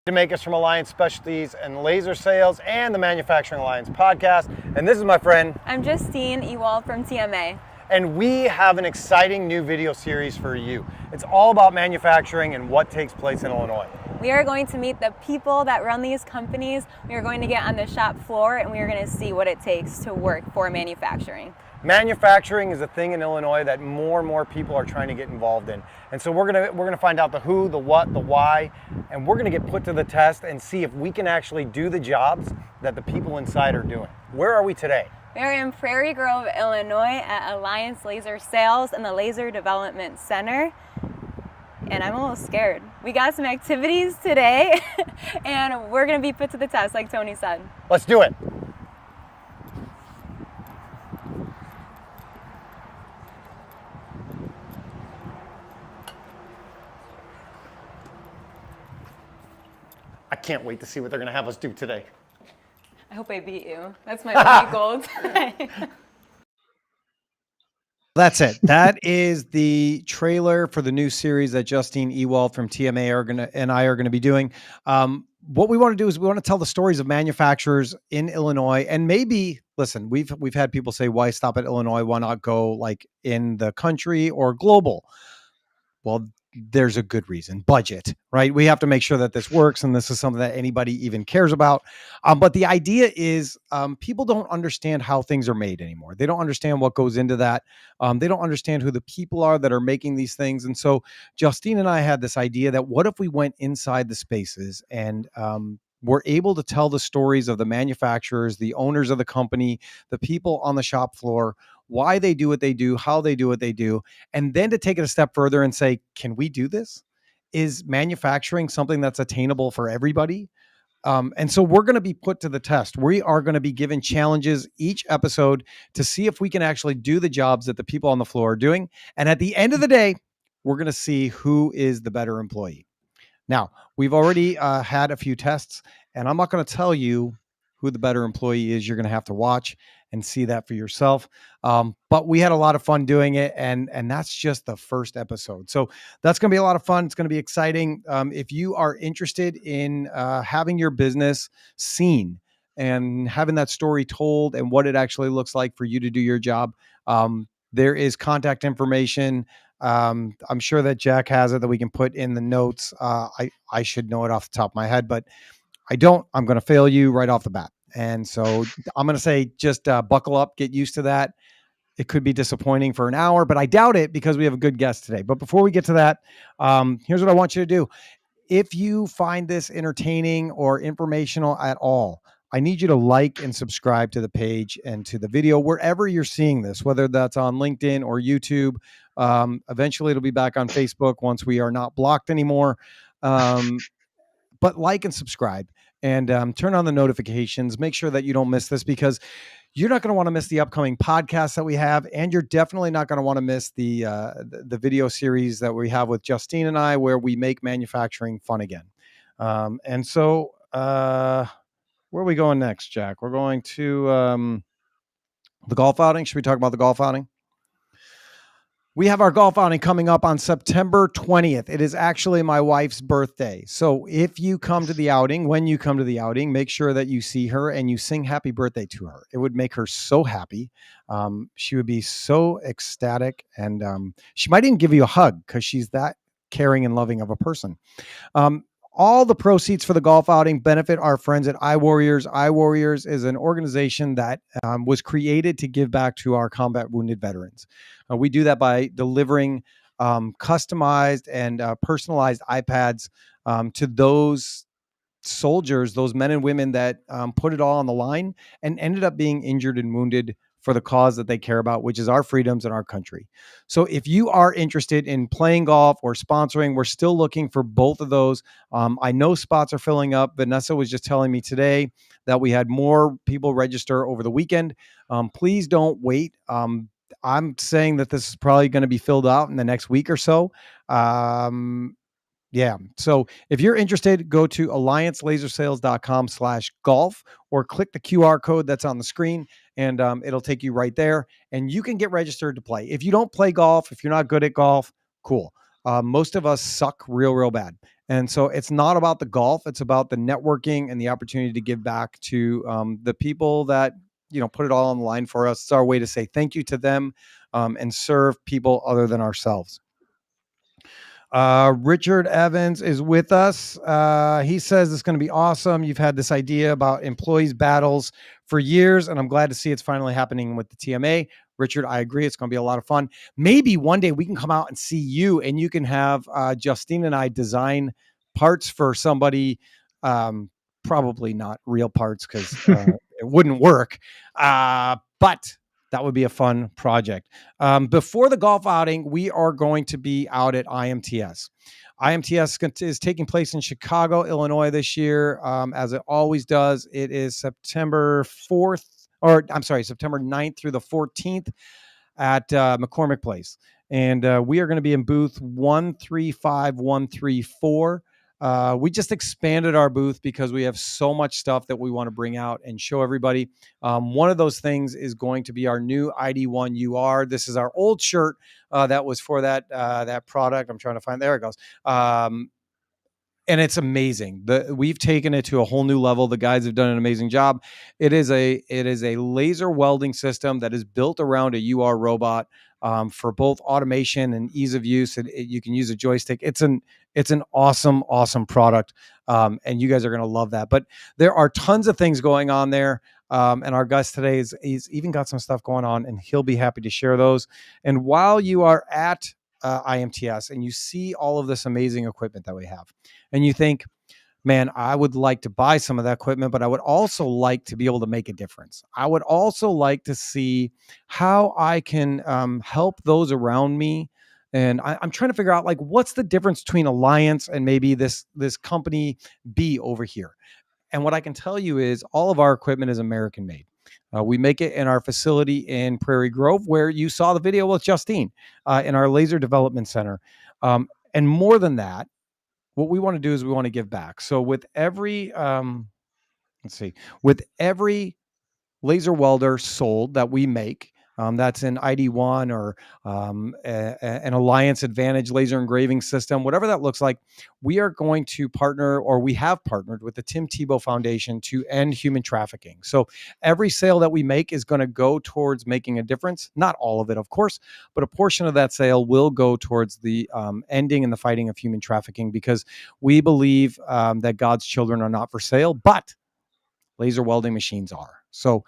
To make us from Alliance Specialties and Laser Sales and the Manufacturing Alliance podcast. And this is my friend. I'm Justine Ewald from TMA. And we have an exciting new video series for you. It's all about manufacturing and what takes place in Illinois. We are going to meet the people that run these companies. We are going to get on the shop floor and we are going to see what it takes to work for manufacturing. Manufacturing is a thing in Illinois that more and more people are trying to get involved in. And so we're gonna find out the who, the what, the why, and we're gonna get put to the test and see if we can actually do the jobs that the people inside are doing. Where are we today? We are in Prairie Grove, Illinois at Alliance Laser Sales and the Laser Development Center. And I'm a little scared. We got some activities today and we're gonna be put to the test like Tony said. Let's do it. I can't wait to see what they're going to have us do today. I hope I beat you. That's my only goal today. That's it. That is the trailer for the new series that Justine Ewald from TMA and I are going to be doing. What we want to do is we want to tell the stories of manufacturers in Illinois, and maybe listen. We've had people say, "Why stop at Illinois? Why not go like in the country or global?" Well, there's a good reason. Budget, right? We have to make sure that this works, and this is something that anybody even cares about. But the idea is people don't understand how things are made anymore. They don't understand what goes into that. They don't understand who the people are that are making these things. And so Justine and I had this idea that what if we went inside the spaces and we're able to tell the stories of the manufacturers, the owners of the company, the people on the shop floor, why they do what they do, how they do what they do, and then to take it a step further and say, can we do this? Is manufacturing something that's attainable for everybody? And so we're going to be put to the test. We are going to be given challenges each episode to see if we can actually do the jobs that the people on the floor are doing. And at the end of the day, we're going to see who is the better employee. Now, we've already had a few tests, and I'm not going to tell you who the better employee is. You're going to have to watch and see that for yourself. But we had a lot of fun doing it, and that's just the first episode. So that's going to be a lot of fun. It's going to be exciting. If you are interested in having your business seen and having that story told and what it actually looks like for you to do your job, there is contact information. I'm sure that Jack has it that we can put in the notes. I should know it off the top of my head, but I don't. I'm going to fail you right off the bat. And so I'm going to say just buckle up, get used to that. It could be disappointing for an hour, but I doubt it because we have a good guest today. But before we get to that, here's what I want you to do. If you find this entertaining or informational at all, I need you to like and subscribe to the page and to the video wherever you're seeing this, whether that's on LinkedIn or YouTube. Eventually, it'll be back on Facebook once we are not blocked anymore. But like and subscribe and turn on the notifications. Make sure that you don't miss this because you're not going to want to miss the upcoming podcasts that we have. And you're definitely not going to want to miss the video series that we have with Justine and I, where we make manufacturing fun again. And so where are we going next, Jack? We're going to the golf outing. Should we talk about the golf outing? We have our golf outing coming up on September 20th. It is actually my wife's birthday. So if you come to the outing, when you come to the outing, make sure that you see her and you sing happy birthday to her. It would make her so happy. She would be so ecstatic, and she might even give you a hug because she's that caring and loving of a person. All the proceeds for the golf outing benefit our friends at iWarriors. iWarriors is an organization that was created to give back to our combat wounded veterans. We do that by delivering customized and personalized iPads to those soldiers, those men and women that put it all on the line and ended up being injured and wounded for the cause that they care about, which is our freedoms and our country. So if you are interested in playing golf or sponsoring, we're still looking for both of those. I know spots are filling up. Vanessa was just telling me today that we had more people register over the weekend. Please don't wait. I'm saying that this is probably going to be filled out in the next week or so. Yeah. So if you're interested, go to alliancelasersales.com/golf or click the QR code that's on the screen and it'll take you right there and you can get registered to play. If you don't play golf, if you're not good at golf, cool. Most of us suck real bad. And so it's not about the golf; it's about the networking and the opportunity to give back to the people that put it all on the line for us. It's our way to say thank you to them and serve people other than ourselves. Richard Evans is with us. He says it's going to be awesome. You've had this idea about employees battles for years, and I'm glad to see it's finally happening with the TMA. Richard, I agree. It's going to be a lot of fun. Maybe one day we can come out and see you, and you can have Justine and I design parts for somebody. Probably not real parts because it wouldn't work. But that would be a fun project. Before the golf outing, we are going to be out at IMTS. IMTS is taking place in Chicago, Illinois this year, as it always does. It is September 9th through the 14th at McCormick Place. And we are going to be in booth 135134. We just expanded our booth because we have so much stuff that we want to bring out and show everybody. One of those things is going to be our new ID1 UR. This is our old shirt that was for that product. I'm trying to find, there it goes. And it's amazing. We've taken it to a whole new level. The guys have done an amazing job. It is a laser welding system that is built around a UR robot for both automation and ease of use. You can use a joystick. It's an awesome product, and you guys are going to love that. But there are tons of things going on there. And our guest today he's even got some stuff going on, and he'll be happy to share those. And while you are at IMTS and you see all of this amazing equipment that we have, and you think, man, I would like to buy some of that equipment, but I would also like to be able to make a difference. I would also like to see how I can help those around me. And I'm trying to figure out, like, what's the difference between Alliance and maybe this company B over here. And what I can tell you is all of our equipment is American made. We make it in our facility in Prairie Grove, where you saw the video with Justine, in our laser development center. And more than that, what we want to do is we want to give back. So with every, with every laser welder sold that we make, that's an ID1 or an Alliance Advantage laser engraving system, whatever that looks like, we are going to partner, or we have partnered with the Tim Tebow Foundation to end human trafficking. So every sale that we make is going to go towards making a difference. Not all of it, of course, but a portion of that sale will go towards the ending and the fighting of human trafficking, because we believe that God's children are not for sale, but laser welding machines are. So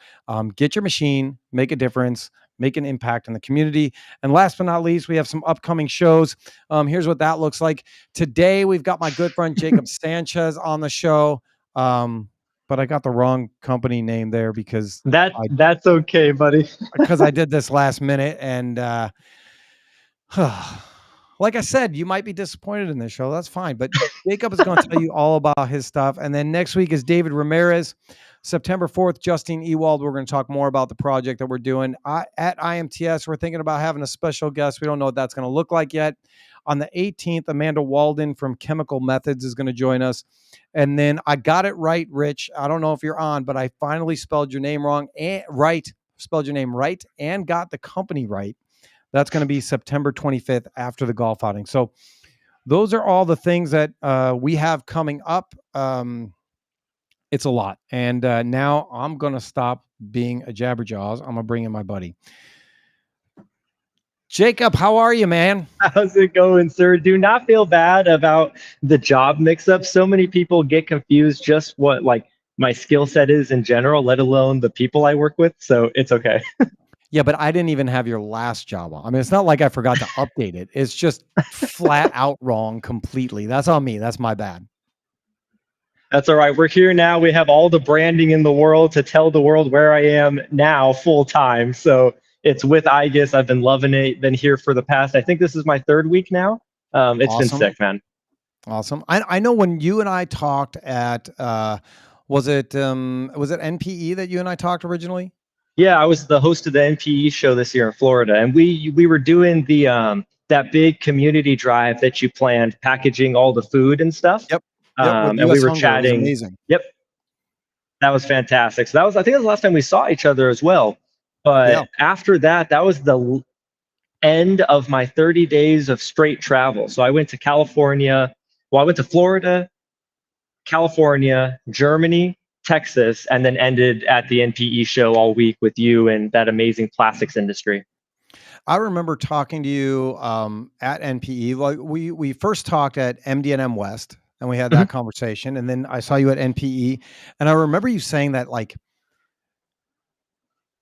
get your machine, make a difference, make an impact in the community. And last but not least, we have some upcoming shows. Here's what that looks like. Today, we've got my good friend Jacob Sanchez on the show. But I got the wrong company name there because that's okay, buddy. Because I did this last minute. And like I said, you might be disappointed in this show. That's fine. But Jacob is going to tell you all about his stuff. And then next week is David Ramirez. September 4th, Justine Ewald. We're going to talk more about the project that we're doing at IMTS. We're thinking about having a special guest. We don't know what that's going to look like yet. On the 18th, Amanda Walden from Chemical Methods is going to join us. And then I got it right, Rich. I don't know if you're on, but I finally spelled your name wrong and right. Spelled your name right and got the company right. That's going to be September 25th after the golf outing. So those are all the things that we have coming up. It's a lot. And now I'm going to stop being a jabberjaws. I'm going to bring in my buddy. Jacob, how are you, man? How's it going, sir? Do not feel bad about the job mix-up. So many people get confused just what my skill set is in general, let alone the people I work with. So it's okay. Yeah, but I didn't even have your last job on. I mean, it's not like I forgot to update it. It's just flat out wrong completely. That's on me. That's my bad. That's all right. We're here now. We have all the branding in the world to tell the world where I am now full time. So it's with IGUS. I've been loving it. Been here for the past, I think this is my 3rd week now. It's awesome. Been sick, man. Awesome. I know when you and I talked at, was it NPE that you and I talked originally? Yeah, I was the host of the NPE show this year in Florida. And we were doing the that big community drive that you planned, packaging all the food and stuff. Yep. And we were chatting. Amazing. Yep. That was fantastic. So I think that was the last time we saw each other as well. But after that, that was the end of my 30 days of straight travel. So I went to California, Well, I went to Florida, California, Germany, Texas, and then ended at the NPE show all week with you and that amazing plastics industry. I remember talking to you at NPE. Like we first talked at MD&M West, and we had Mhm. that conversation, and then I saw you at NPE, and I remember you saying that like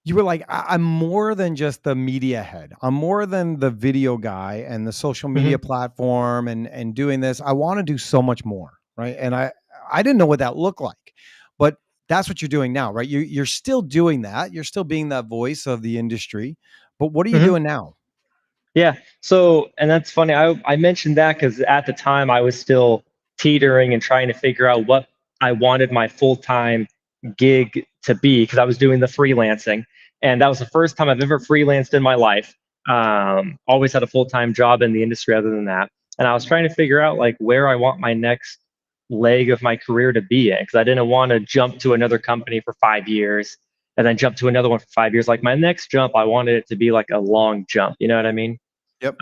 you were like, I'm more than just the media head. I'm more than the video guy and the social Mhm. media platform and doing this. I want to do so much more, right?" And I didn't know what that looked like, but that's what you're doing now, right? You're still doing that. You're still being that voice of the industry. But what are you Mhm. doing now? Yeah. So, and that's funny. I mentioned that because at the time I was still teetering and trying to figure out what I wanted my full time gig to be because I was doing the freelancing. And that was the first time I've ever freelanced in my life. Always had a full time job in the industry other than that. And I was trying to figure out like where I want my next leg of my career to be in because I didn't want to jump to another company for 5 years and then jump to another one for 5 years. Like my next jump, I wanted it to be like a long jump. You know what I mean? Yep.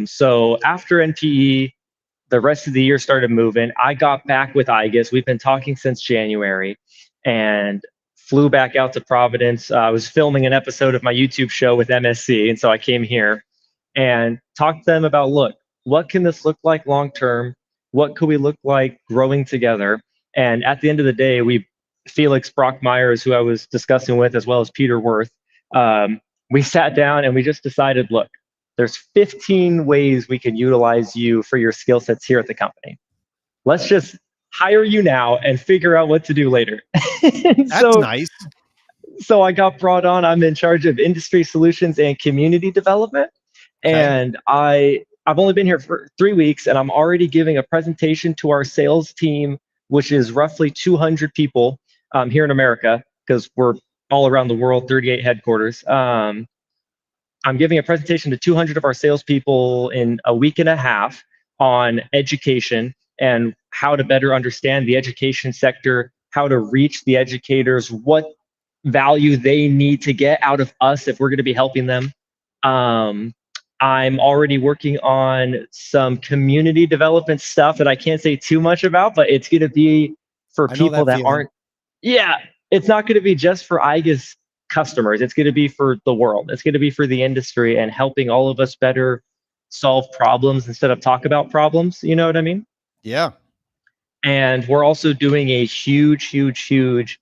So after NPE, the rest of the year started moving. I got back with IGUS. We've been talking since January and flew back out to Providence. I was filming an episode of my YouTube show with MSC. And so I came here and talked to them about look, what can this look like long term? What could we look like growing together? And at the end of the day, Felix Brockmeyer is who I was discussing with, as well as Peter Worth. We sat down and we just decided look, there's 15 ways we can utilize you for your skill sets here at the company. Let's just hire you now and figure out what to do later. And That's so, nice. so I got brought on. I'm in charge of industry solutions and community development. Okay. And I've only been here for 3 weeks and I'm already giving a presentation to our sales team, which is roughly 200 people here in America, because we're all around the world, 38 headquarters. I'm giving a presentation to 200 of our salespeople in a week and a half on education and how to better understand the education sector, how to reach the educators, what value they need to get out of us if we're going to be helping them. Um, I'm already working on some community development stuff that I can't say too much about, but it's going to be for I know people that that feeling. aren't, yeah, it's not going to be just for IGA's customers. It's going to be for the world. It's going to be for the industry and helping all of us better solve problems instead of talk about problems. You know what I mean? Yeah. And we're also doing a huge, huge, huge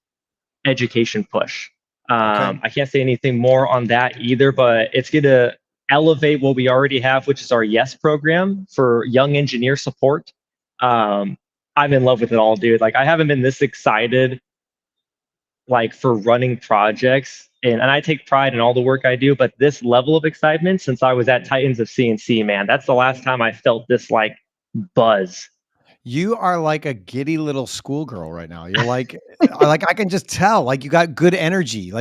education push. Okay. I can't say anything more on that either, but it's going to elevate what we already have, which is our YES program for young engineer support. I'm in love with it all, dude. Like I haven't been this excited like for running projects and I take pride in all the work I do, but this level of excitement since I was at Titans of CNC, man, that's the last time I felt this like buzz. You are like a giddy little schoolgirl right now. You're like, I can just tell, like you got good energy.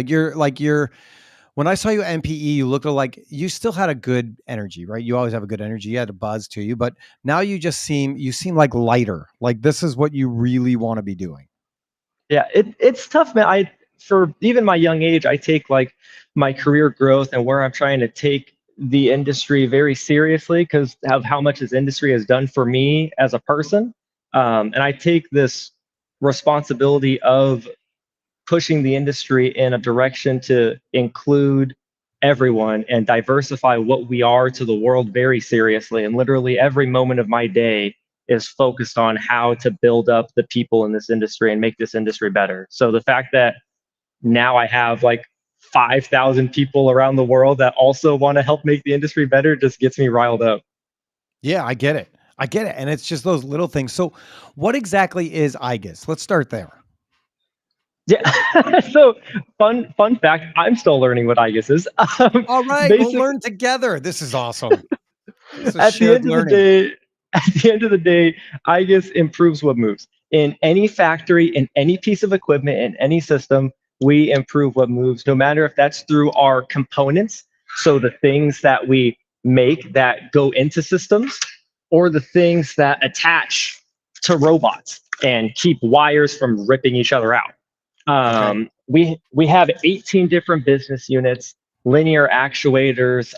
When I saw you at MPE, you looked like you still had a good energy, right? You always have a good energy. You had a buzz to you, but now you seem like lighter. Like this is what you really want to be doing. Yeah, it's tough, man. For even my young age, I take like my career growth and where I'm trying to take the industry very seriously because of how much this industry has done for me as a person. And I take this responsibility of pushing the industry in a direction to include everyone and diversify what we are to the world very seriously. And literally every moment of my day is focused on how to build up the people in this industry and make this industry better. So the fact that now I have like 5,000 people around the world that also want to help make the industry better just gets me riled up. Yeah, I get it. I get it. And it's just those little things. So what exactly is IGIS? Let's start there. Yeah. So fun fact, I'm still learning what IGUS is. All right, we'll Basic learn together. This is awesome. This is at the shared end of the learning. day, at the end of the day, IGUS improves what moves. In any factory, in any piece of equipment, in any system, we improve what moves, no matter if that's through our components, so the things that we make that go into systems, or the things that attach to robots and keep wires from ripping each other out. Okay. We have 18 different business units, linear actuators,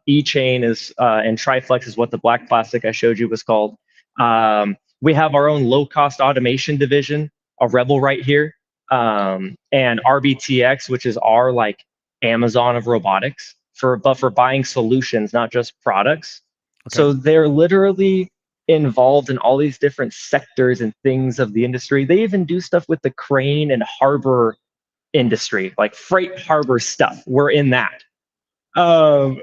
E-chain is and Triflex is what the black plastic I showed you was called. We have our own low cost automation division, a Rebel right here, and RBTX, which is our like Amazon of robotics for buying solutions, not just products. Okay. So they're literally involved in all these different sectors and things of the industry. They even do stuff with the crane and harbor industry, like freight harbor stuff. We're in that. Um,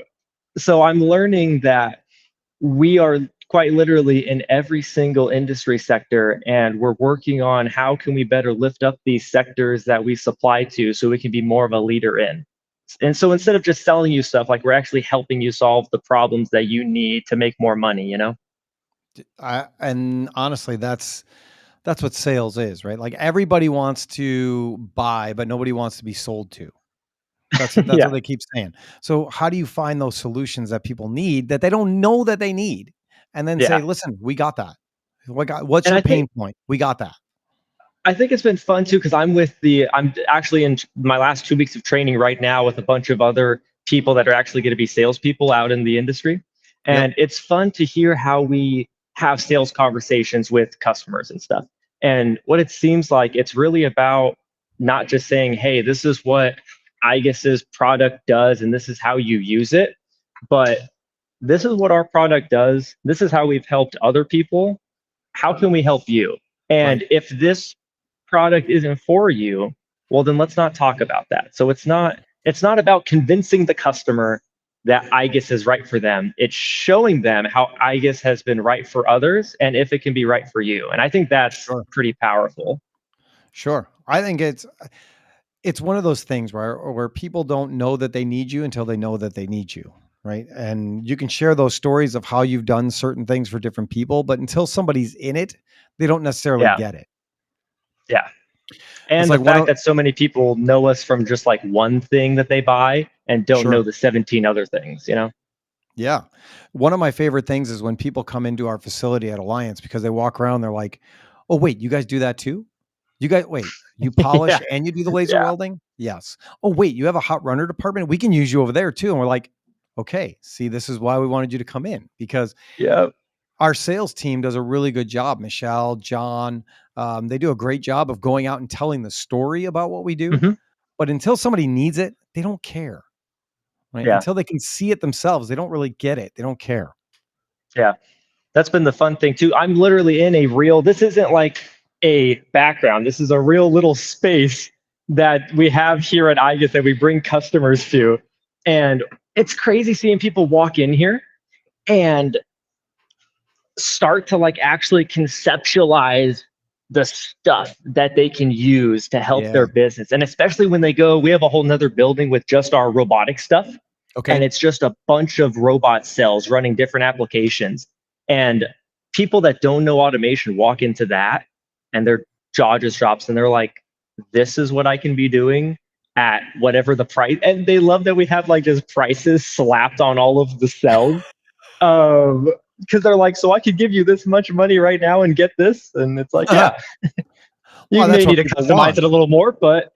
so I'm learning that we are quite literally in every single industry sector, and we're working on how can we better lift up these sectors that we supply to so we can be more of a leader in. And so instead of just selling you stuff, like we're actually helping you solve the problems that you need to make more money, you know? And honestly, that's what sales is, right? Like everybody wants to buy, but nobody wants to be sold to. That's what Yeah. they keep saying. So how do you find those solutions that people need that they don't know that they need? And then say, Yeah. listen, we got that. What's And your pain point? We got that. I think it's been fun too because I'm actually in my last 2 weeks of training right now with a bunch of other people that are actually going to be salespeople out in the industry, Yep. and it's fun to hear how we have sales conversations with customers and stuff. And what it seems like it's really about not just saying, "Hey, this is what IGUS's product does, and this is how you use it," but this is what our product does. This is how we've helped other people. How can we help you? Right. And if this product isn't for you, well then let's not talk about that. So it's not about convincing the customer that IGUS is right for them. It's showing them how IGUS has been right for others and if it can be right for you. And I think that's Sure. pretty powerful. Sure. I think it's one of those things where people don't know that they need you until they know that they need you, right? And you can share those stories of how you've done certain things for different people, but until somebody's in it, they don't necessarily Yeah. get it. Yeah. It's And the like one fact of that so many people know us from just like one thing that they buy and don't know sure. the 17 other things, you know? Yeah. One of my favorite things is when people come into our facility at Alliance because they walk around, they're like, "Oh, wait, you guys do that too? You guys, wait, you polish Yeah. and you do the laser Yeah. welding?" Yes. "Oh, wait, you have a hot runner department? We can use you over there too." And we're like, "Okay, see, this is why we wanted you to come in because Yeah. our sales team does a really good job. Michelle, John, they do a great job of going out and telling the story about what we do. Hmm. But until somebody needs it, they don't care, right? Yeah. Until they can see it themselves, they don't really get it. They don't care. Yeah. That's been the fun thing too. I'm literally in a real, this isn't like a background. This is a real little space that we have here at IGUS that we bring customers to. And it's crazy seeing people walk in here and start to like actually conceptualize the stuff that they can use to help Yeah. their business. And especially when they go, we have a whole nother building with just our robotic stuff. And Okay. it's just a bunch of robot cells running different applications. And people that don't know automation walk into that and their jaw just drops and they're like, this is what I can be doing at whatever the price. And they love that we have like just prices slapped on all of the cells. Because they're like, so I could give you this much money right now and get this. And it's like, yeah, you Well, may that's need what to people customize want. it a little more, but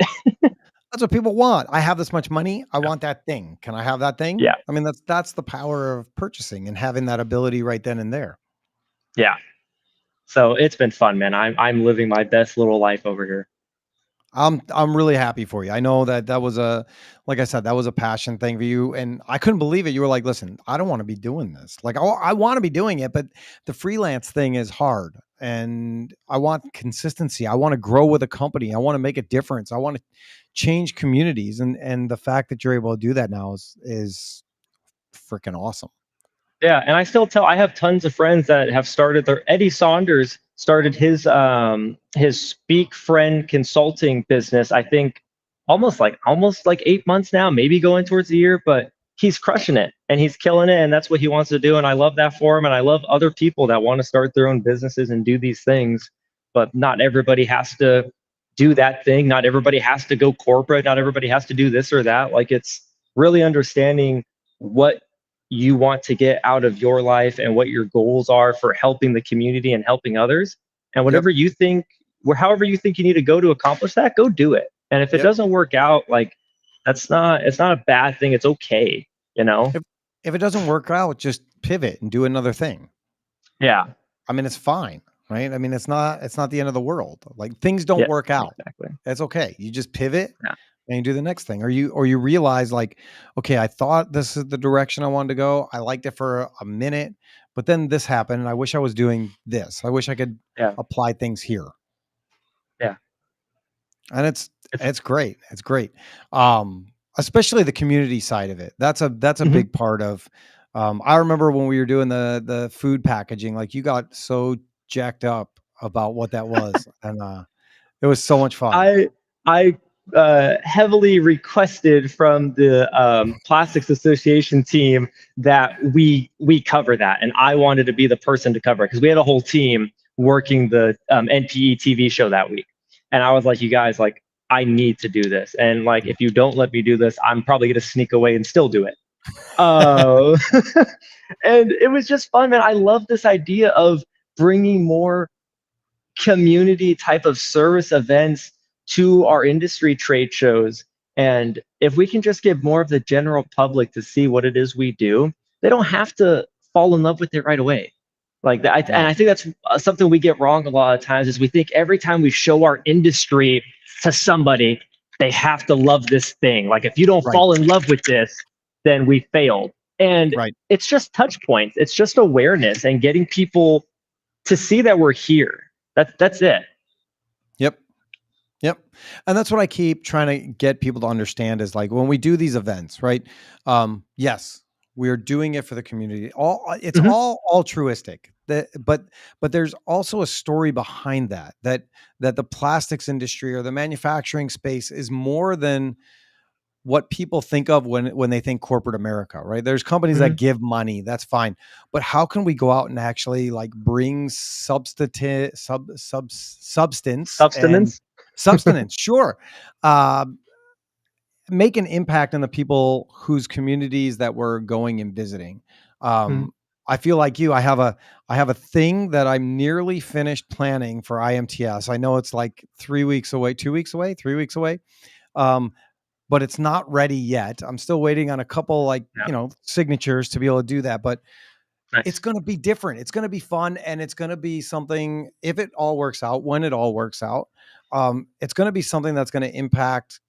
That's what people want. I have this much money. I want that thing. Can I have that thing? yeah, I mean, that's the power of purchasing and having that ability right then and there. yeah. So it's been fun, man. I'm living my best little life over here. I'm really happy for you. I know that was like I said, that was a passion thing for you, and I couldn't believe it. You were like, "Listen, I don't want to be doing this. Like, I want to be doing it, but the freelance thing is hard, and I want consistency. I want to grow with a company. I want to make a difference. I want to change communities, and the fact that you're able to do that now is freaking awesome. Yeah, and I still tell I have tons of friends that have started their Eddie Saunders started his Speak Friend consulting business, I think almost like 8 months now, maybe going towards a year, but he's crushing it and he's killing it and that's what he wants to do. And I love that for him. And I love other people that want to start their own businesses and do these things, but not everybody has to do that thing. Not everybody has to go corporate. Not everybody has to do this or that. Like it's really understanding what you want to get out of your life and what your goals are for helping the community and helping others. And Yep. whatever you think, however you think you need to go to accomplish that, go do it. And if it Yep. doesn't work out, like it's not a bad thing. It's okay, you know? If it doesn't work out, just pivot and do another thing. Yeah. I mean, it's fine. right? I mean, it's not the end of the world. Like things don't Yeah, work out. exactly. That's okay. You just pivot Yeah. and you do the next thing. Or you realize like, okay, I thought this is the direction I wanted to go. I liked it for a minute, but then this happened and I wish I was doing this. I wish I could Yeah. apply things here. Yeah. And it's great. It's great. Especially the community side of it. That's a Mhm. big part of I remember when we were doing the food packaging, like you got so jacked up about what that was. And it was so much fun. I heavily requested from the Plastics Association team that we cover that, and I wanted to be the person to cover it because we had a whole team working the NPE TV show that week, and I was like, you guys, like, I need to do this, and like, if you don't let me do this, I'm probably gonna sneak away and still do it. Uh, and it was just fun, man. I love this idea of bringing more community type of service events to our industry trade shows. And if we can just get more of the general public to see what it is we do, they don't have to fall in love with it right away. Like that, and No. I think that's something we get wrong a lot of times is we think every time we show our industry to somebody, they have to love this thing. Like if you don't Right. fall in love with this, then we failed. And Right. it's just touch points. It's just awareness and getting people to see that we're here. That's it. Yep. Yep. And that's what I keep trying to get people to understand is like when we do these events, right? Yes, we are doing it for the community. It's Mhm. all altruistic. But there's also a story behind that the plastics industry or the manufacturing space is more than what people think of when they think corporate America, right? There's companies that Mhm. give money, that's fine. But how can we go out and actually like bring substance and Substance. substance, sure. Um, Make an impact on the people whose communities that we're going and visiting. Mhm. I feel like you. I have a thing that I'm nearly finished planning for IMTS. I know it's like 3 weeks away, 2 weeks away, 3 weeks away. Um, but it's not ready yet. I'm still waiting on a couple like, Yeah. signatures to be able to do that, but it's Nice. going to be different. It's going to be fun and it's going to be something if it all works out, when it all works out. It's going to be something that's going to impact,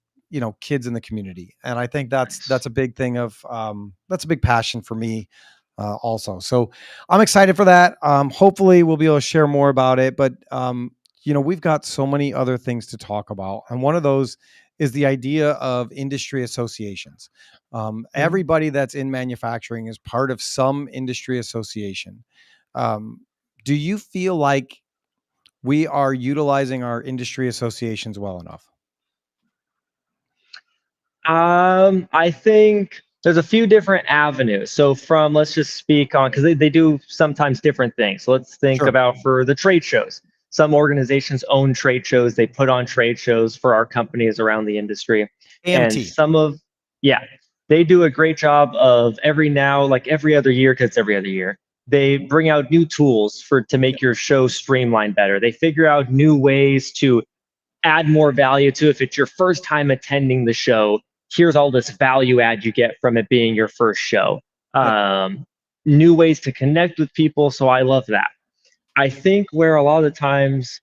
kids in the community. And I think Nice. that's a big thing of that's a big passion for me also. So I'm excited for that. Hopefully we'll be able to share more about it, but we've got so many other things to talk about. And one of those is the idea of industry associations. Mhm. Everybody that's in manufacturing is part of some industry association. Um, do you feel like we are utilizing our industry associations well enough? I think there's a few different avenues. So from let's just speak on because they do sometimes different things. So let's think Sure. about for the trade shows. Some organizations own trade shows. They put on trade shows for our companies around the industry. And AMT. some of yeah, they do a great job of every now, like every other year, because it's every other year, they bring out new tools for to make Yep. your show streamline better. They figure out new ways to add more value to. If it's your first time attending the show, here's all this value add you get from it being your first show. Yep. New ways to connect with people. So I love that. I think where a lot of the times,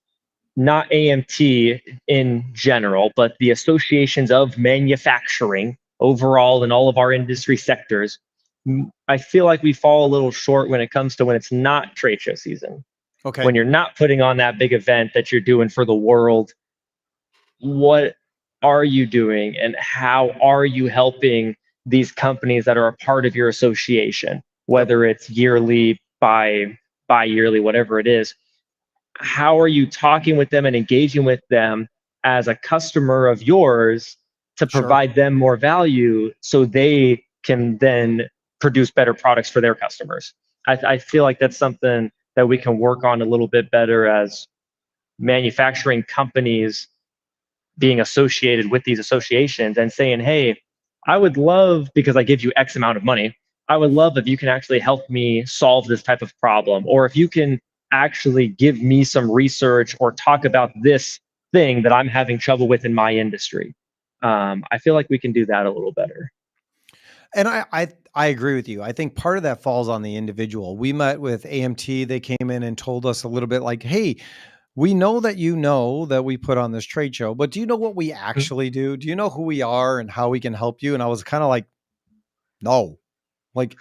not AMT in general, but the associations of manufacturing overall in all of our industry sectors, I feel like we fall a little short when it comes to when it's not trade show season. Okay. When you're not putting on that big event that you're doing for the world, what are you doing and how are you helping these companies that are a part of your association, Yep. whether it's yearly, bi-yearly, whatever it is? How are you talking with them and engaging with them as a customer of yours to Sure. provide them more value so they can then produce better products for their customers? I feel like that's something that we can work on a little bit better as manufacturing companies being associated with these associations and saying, hey, I would love, because I give you X amount of money, I would love if you can actually help me solve this type of problem. Or if you can actually give me some research or talk about this thing that I'm having trouble with in my industry. I feel like we can do that a little better. And I I agree with you. I think part of that falls on the individual. We met with AMT. They came in and told us a little bit like, hey, we know that we put on this trade show, but do you know what we Mhm. actually do? Do you know who we are and how we can help you? And I was kind of like, no. Like,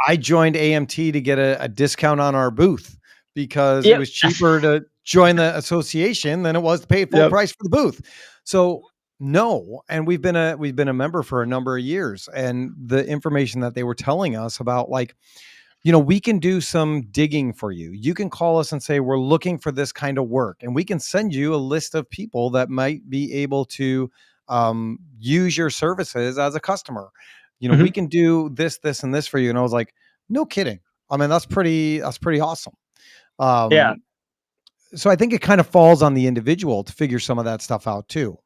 I joined AMT to get a discount on our booth because it Yep. was cheaper to join the association than it was to pay full Yep. price for the booth. So no, and we've been a member for a number of years, and the information that they were telling us about, like, we can do some digging for you. You can call us and say, we're looking for this kind of work, and we can send you a list of people that might be able to use your services as a customer. We Mhm. can do this, this, and this for you. And I was like, no kidding. I mean, that's pretty awesome. Yeah. Um, so I think it kind of falls on the individual to figure some of that stuff out too.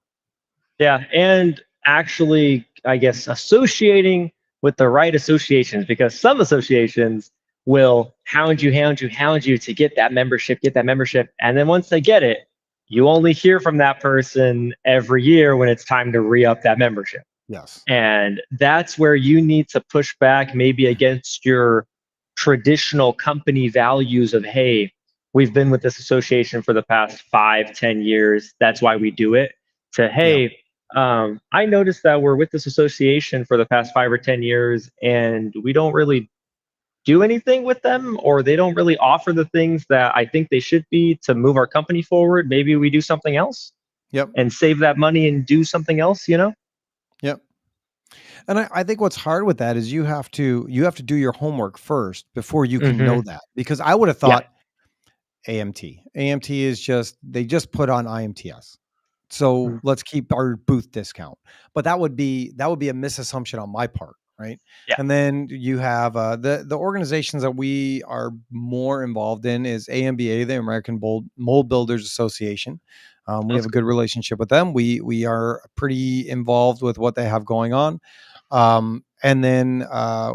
Yeah, and actually, I guess associating with the right associations, because some associations will hound you to get that membership. And then once they get it, you only hear from that person every year when it's time to re up that membership. Yes. And that's where you need to push back maybe against your traditional company values of, hey, we've been with this association for the past 5, 10 years. That's why we do it. To, Yeah. hey, I noticed that we're with this association for the past 5 or 10 years and we don't really do anything with them, or they don't really offer the things that I think they should be to move our company forward. Maybe we do something else Yep. and save that money and do something else, you know? Yep. And I think what's hard with that is you have to do your homework first before you can know Hmm. that. Because I would have Yeah. thought AMT is they just put on IMTS. So Mhm. let's keep our booth discount. But that would be a misassumption on my part, right? Yeah. And then you have the organizations that we are more involved in is AMBA, the American Mold Builders Association. We have That's a cool. good relationship with them. We are pretty involved with what they have going on. And then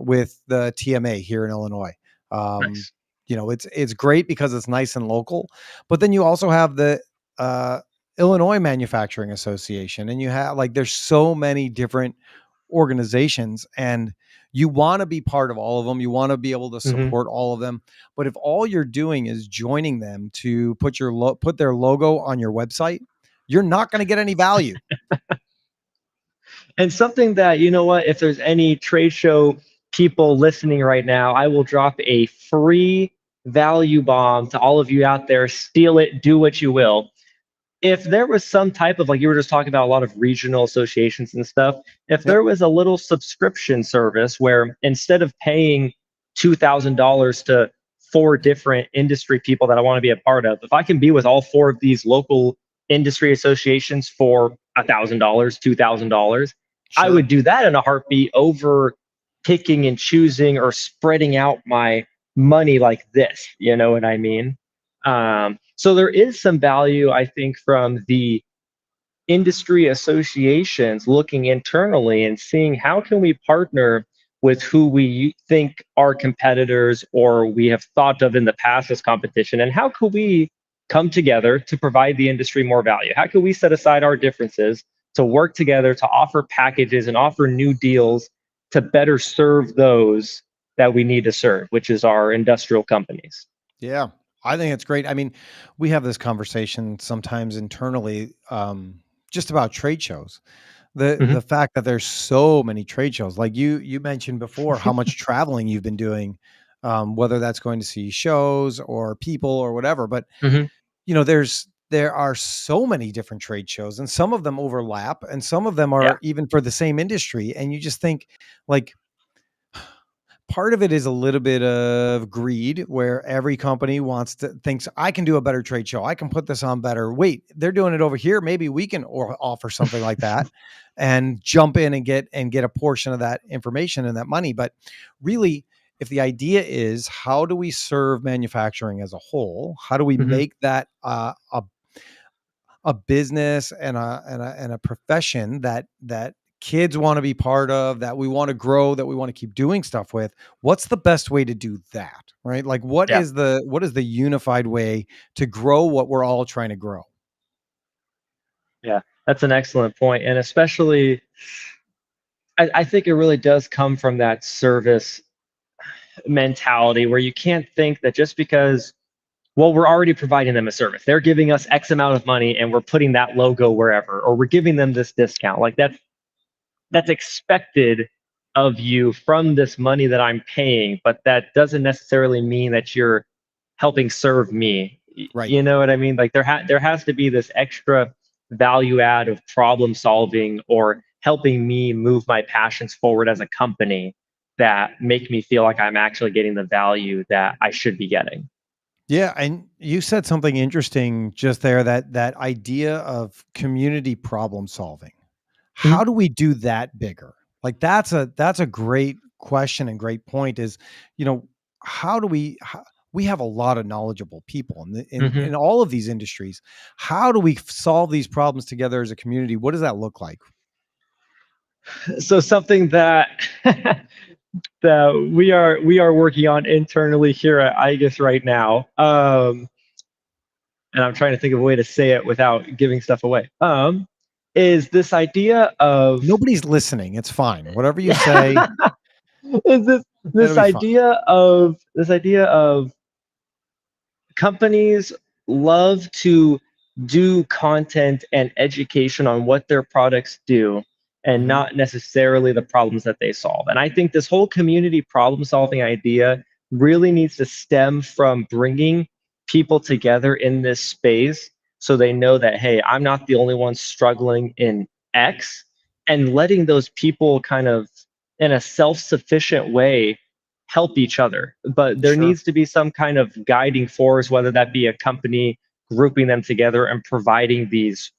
with the TMA here in Illinois. Um, Nice. it's great because it's nice and local. But then you also have the uh, Illinois Manufacturing Association, and you have, like, there's so many different organizations, and you want to be part of all of them. You want to be able to Hmm. support all of them. But if all you're doing is joining them to put their logo on your website, you're not going to get any value. And something that, you know what, if there's any trade show people listening right now, I will drop a free value bomb to all of you out there. Steal it, do what you will. If there was some type of, like you were just talking about, a lot of regional associations and stuff, if Yep. there was a little subscription service where instead of paying $2,000 to four different industry people that I want to be a part of, if I can be with all four of these local industry associations for $1,000, $2,000, I Sure. would do that in a heartbeat over picking and choosing or spreading out my money like this. You know what I mean? So there is some value, I think, from the industry associations looking internally and seeing how can we partner with who we think are competitors or we have thought of in the past as competition, and how could we come together to provide the industry more value? How can we set aside our differences to work together to offer packages and offer new deals to better serve those that we need to serve, which is our industrial companies? Yeah, I think it's great. I mean, we have this conversation sometimes internally, just about trade shows. The Mhm. fact that there's so many trade shows, like you mentioned before, how much traveling you've been doing, whether that's going to see shows or people or whatever. But Mhm. there are so many different trade shows, and some of them overlap, and some of them Yeah. are even for the same industry. And you just think, like, part of it is a little bit of greed where every company thinks I can do a better trade show. I can put this on better. Wait, they're doing it over here. Maybe we can offer something like that and jump in and get a portion of that information and that money. But really, if the idea is how do we serve manufacturing as a whole? How do we Mhm. make that a business and a profession that kids want to be part of, that we want to grow, that we want to keep doing stuff with? What's the best way to do that, right? Like, Yeah. what is the unified way to grow what we're all trying to grow? Yeah, that's an excellent point. And especially I think it really does come from that service mentality where you can't think that just because, well, we're already providing them a service. They're giving us X amount of money and we're putting that logo wherever, or we're giving them this discount. Like that's expected of you from this money that I'm paying, but that doesn't necessarily mean that you're helping serve me. Right. You know what I mean? Like there has to be this extra value add of problem solving or helping me move my passions forward as a company that make me feel like I'm actually getting the value that I should be getting. Yeah, and you said something interesting just there, that idea of community problem solving. How Mhm. do we do that bigger? Like that's a great question and great point is, you know, how do we have a lot of knowledgeable people in Mhm. all of these industries. How do we solve these problems together as a community? What does that look like? So something that that we are working on internally here at IGUS right now. And I'm trying to think of a way to say it without giving stuff away. Is this idea of Nobody's listening. It's fine. Whatever you say, is this it'll this be fine. idea of companies love to do content and education on what their products do and Mhm. not necessarily the problems that they solve. And I think this whole community problem solving idea really needs to stem from bringing people together in this space so they know that, hey, I'm not the only one struggling in X, and letting those people kind of in a self sufficient way help each other. But there Sure. needs to be some kind of guiding force, whether that be a company grouping them together and providing these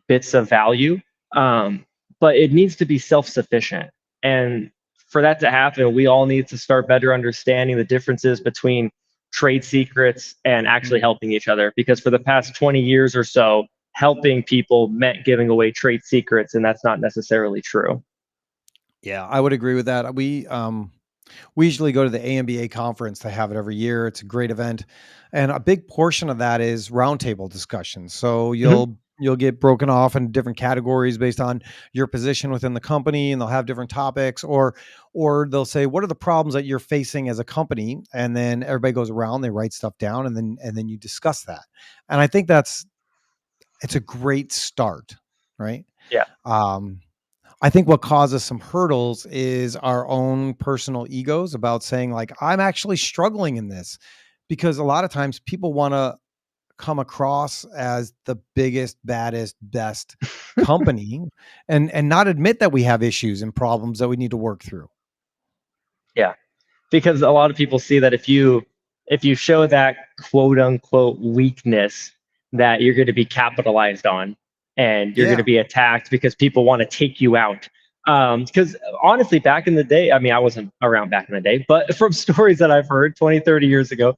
bits of value. Um, but it needs to be self sufficient. And for that to happen, we all need to start better understanding the differences between trade secrets and actually Mm. helping each other. Because for the past 20 years or so, helping people meant giving away trade secrets, and that's not necessarily true. Yeah, I would agree with that. We usually go to the AMBA conference. They have it every year. It's a great event. And a big portion of that is roundtable discussions. So Mhm. you'll get broken off into different categories based on your position within the company, and they'll have different topics, or they'll say, what are the problems that you're facing as a company? And then everybody goes around, they write stuff down, and then you discuss that. And I think it's a great start, right? Yeah. Um, I think what causes some hurdles is our own personal egos about saying, like, I'm actually struggling in this, because a lot of times people want to come across as the biggest, baddest, best company, and not admit that we have issues and problems that we need to work through. Yeah. Because a lot of people see that if you show that quote unquote weakness, that you're going to be capitalized on and you're going to Yeah. be attacked because people want to take you out. Because honestly, back in the day, I mean, I wasn't around back in the day, but from stories that I've heard 20, 30 years ago,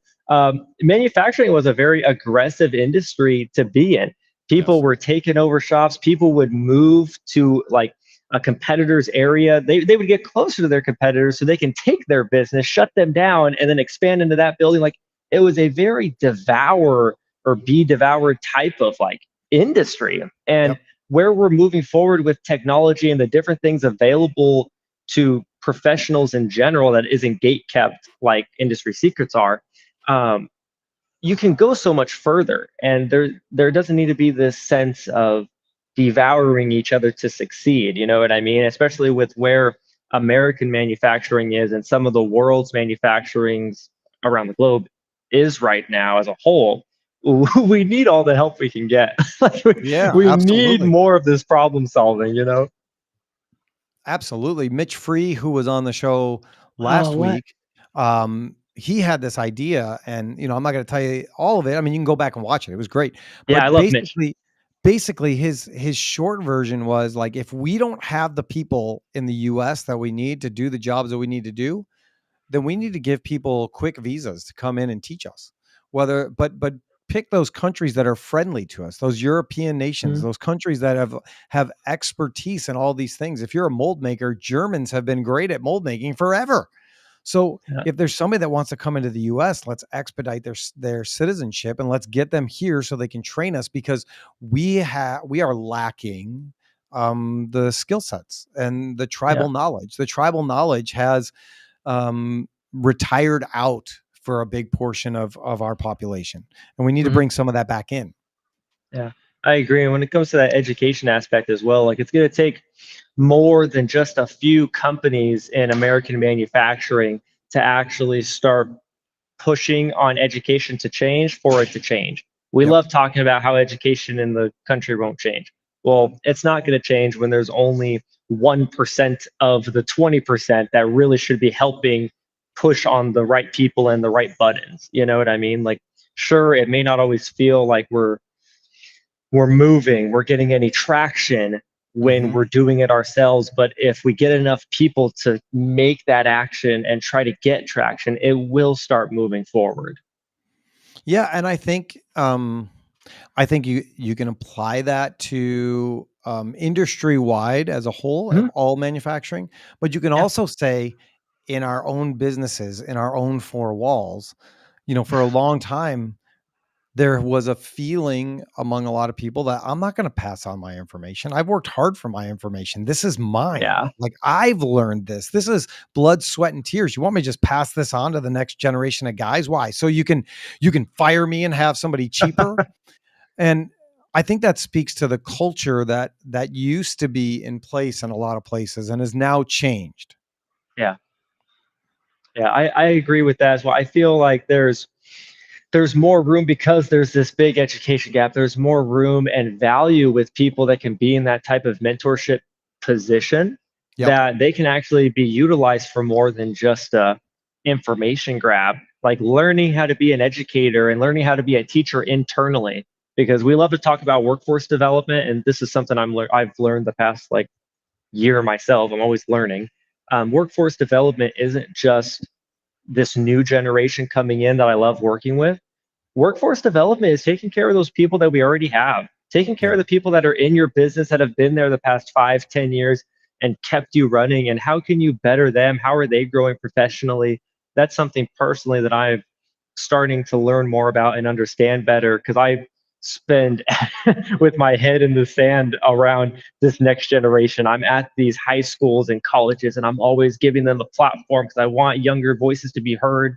manufacturing was a very aggressive industry to be in. People Yes. were taking over shops. People would move to like a competitor's area. They would get closer to their competitors so they can take their business, shut them down, and then expand into that building. Like it was a very devour or be devoured type of like industry. And Yep. where we're moving forward with technology and the different things available to professionals in general that isn't gate kept like industry secrets are, um, you can go so much further, and there doesn't need to be this sense of devouring each other to succeed. You know what I mean? Especially with where American manufacturing is and some of the world's manufacturings around the globe is right now as a whole. We need all the help we can get. Like Yeah, we need absolutely. more of this problem solving, you know. Absolutely. Mitch Free, who was on the show Oh, last what? week, he had this idea, and I'm not going to tell you all of it. I mean, you can go back and watch it. It was great. Yeah, I But love Mitch. basically his short version was like, if we don't have the people in the US that we need to do the jobs that we need to do, then we need to give people quick visas to come in and teach us. But pick those countries that are friendly to us, those European nations, Mhm. those countries that have expertise in all these things. If you're a mold maker, Germans have been great at mold making forever. So Yeah. if there's somebody that wants to come into the US, let's expedite their citizenship and let's get them here so they can train us, because we are lacking the skill sets and the Yeah. tribal knowledge. The tribal knowledge has retired out for a big portion of our population, and we need to Mhm. bring some of that back in. Yeah, I agree. And when it comes to that education aspect as well, like it's going to take more than just a few companies in American manufacturing to actually start pushing on education to change for it to change. We Yep. love talking about how education in the country won't change. Well, it's not going to change when there's only 1% of the 20% that really should be helping push on the right people and the right buttons. You know what I mean? Like, sure, it may not always feel like we're moving, we're getting any traction when Mhm. we're doing it ourselves. But if we get enough people to make that action and try to get traction, it will start moving forward. Yeah, and I think you can apply that to industry wide as a whole of Mhm. all manufacturing, but you can Yeah. also say in our own businesses, in our own four walls, for a long time there was a feeling among a lot of people that I'm not going to pass on my information. I've worked hard for my information. This is mine. Yeah. Like I've learned this. This is blood, sweat, and tears. You want me to just pass this on to the next generation of guys? Why? So you can fire me and have somebody cheaper. And I think that speaks to the culture that used to be in place in a lot of places and has now changed. Yeah. Yeah. I agree with that as well. I feel like there's more room because there's this big education gap. There's more room and value with people that can be in that type of mentorship position Yep. that they can actually be utilized for more than just a information grab, like learning how to be an educator and learning how to be a teacher internally. Because we love to talk about workforce development, and this is something I've learned the past like year myself. I'm always learning. Workforce development isn't just this new generation coming in that I love working with. Workforce development is taking care of those people that we already have, taking care Yeah. of the people that are in your business that have been there the past 5, 10 years and kept you running. And how can you better them? How are they growing professionally? That's something personally that I'm starting to learn more about and understand better because I spend with my head in the sand around this next generation. I'm at these high schools and colleges, and I'm always giving them a platform because I want younger voices to be heard.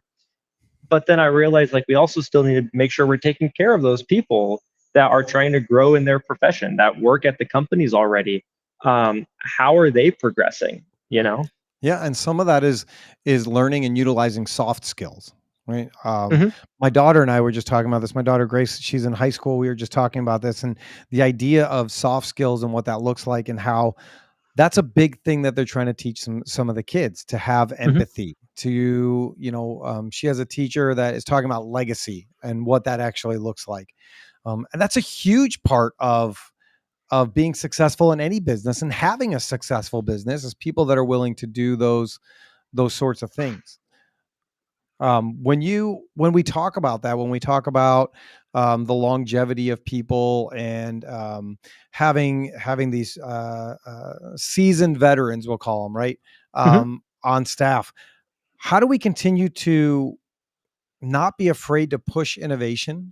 But then I realized like we also still need to make sure we're taking care of those people that are trying to grow in their profession, that work at the companies already. How are they progressing? You know? Yeah, and some of that is learning and utilizing soft skills, right? Hmm. My daughter and I were just talking about this. My daughter Grace, she's in high school. We were just talking about this and the idea of soft skills and what that looks like and how that's a big thing that they're trying to teach some of the kids to have Hmm. empathy. She has a teacher that is talking about legacy and what that actually looks like, and that's a huge part of being successful in any business and having a successful business is people that are willing to do those sorts of things. When we talk about that, when we talk about the longevity of people and having these seasoned veterans, we'll call them, right, Hmm. on staff, how do we continue to not be afraid to push innovation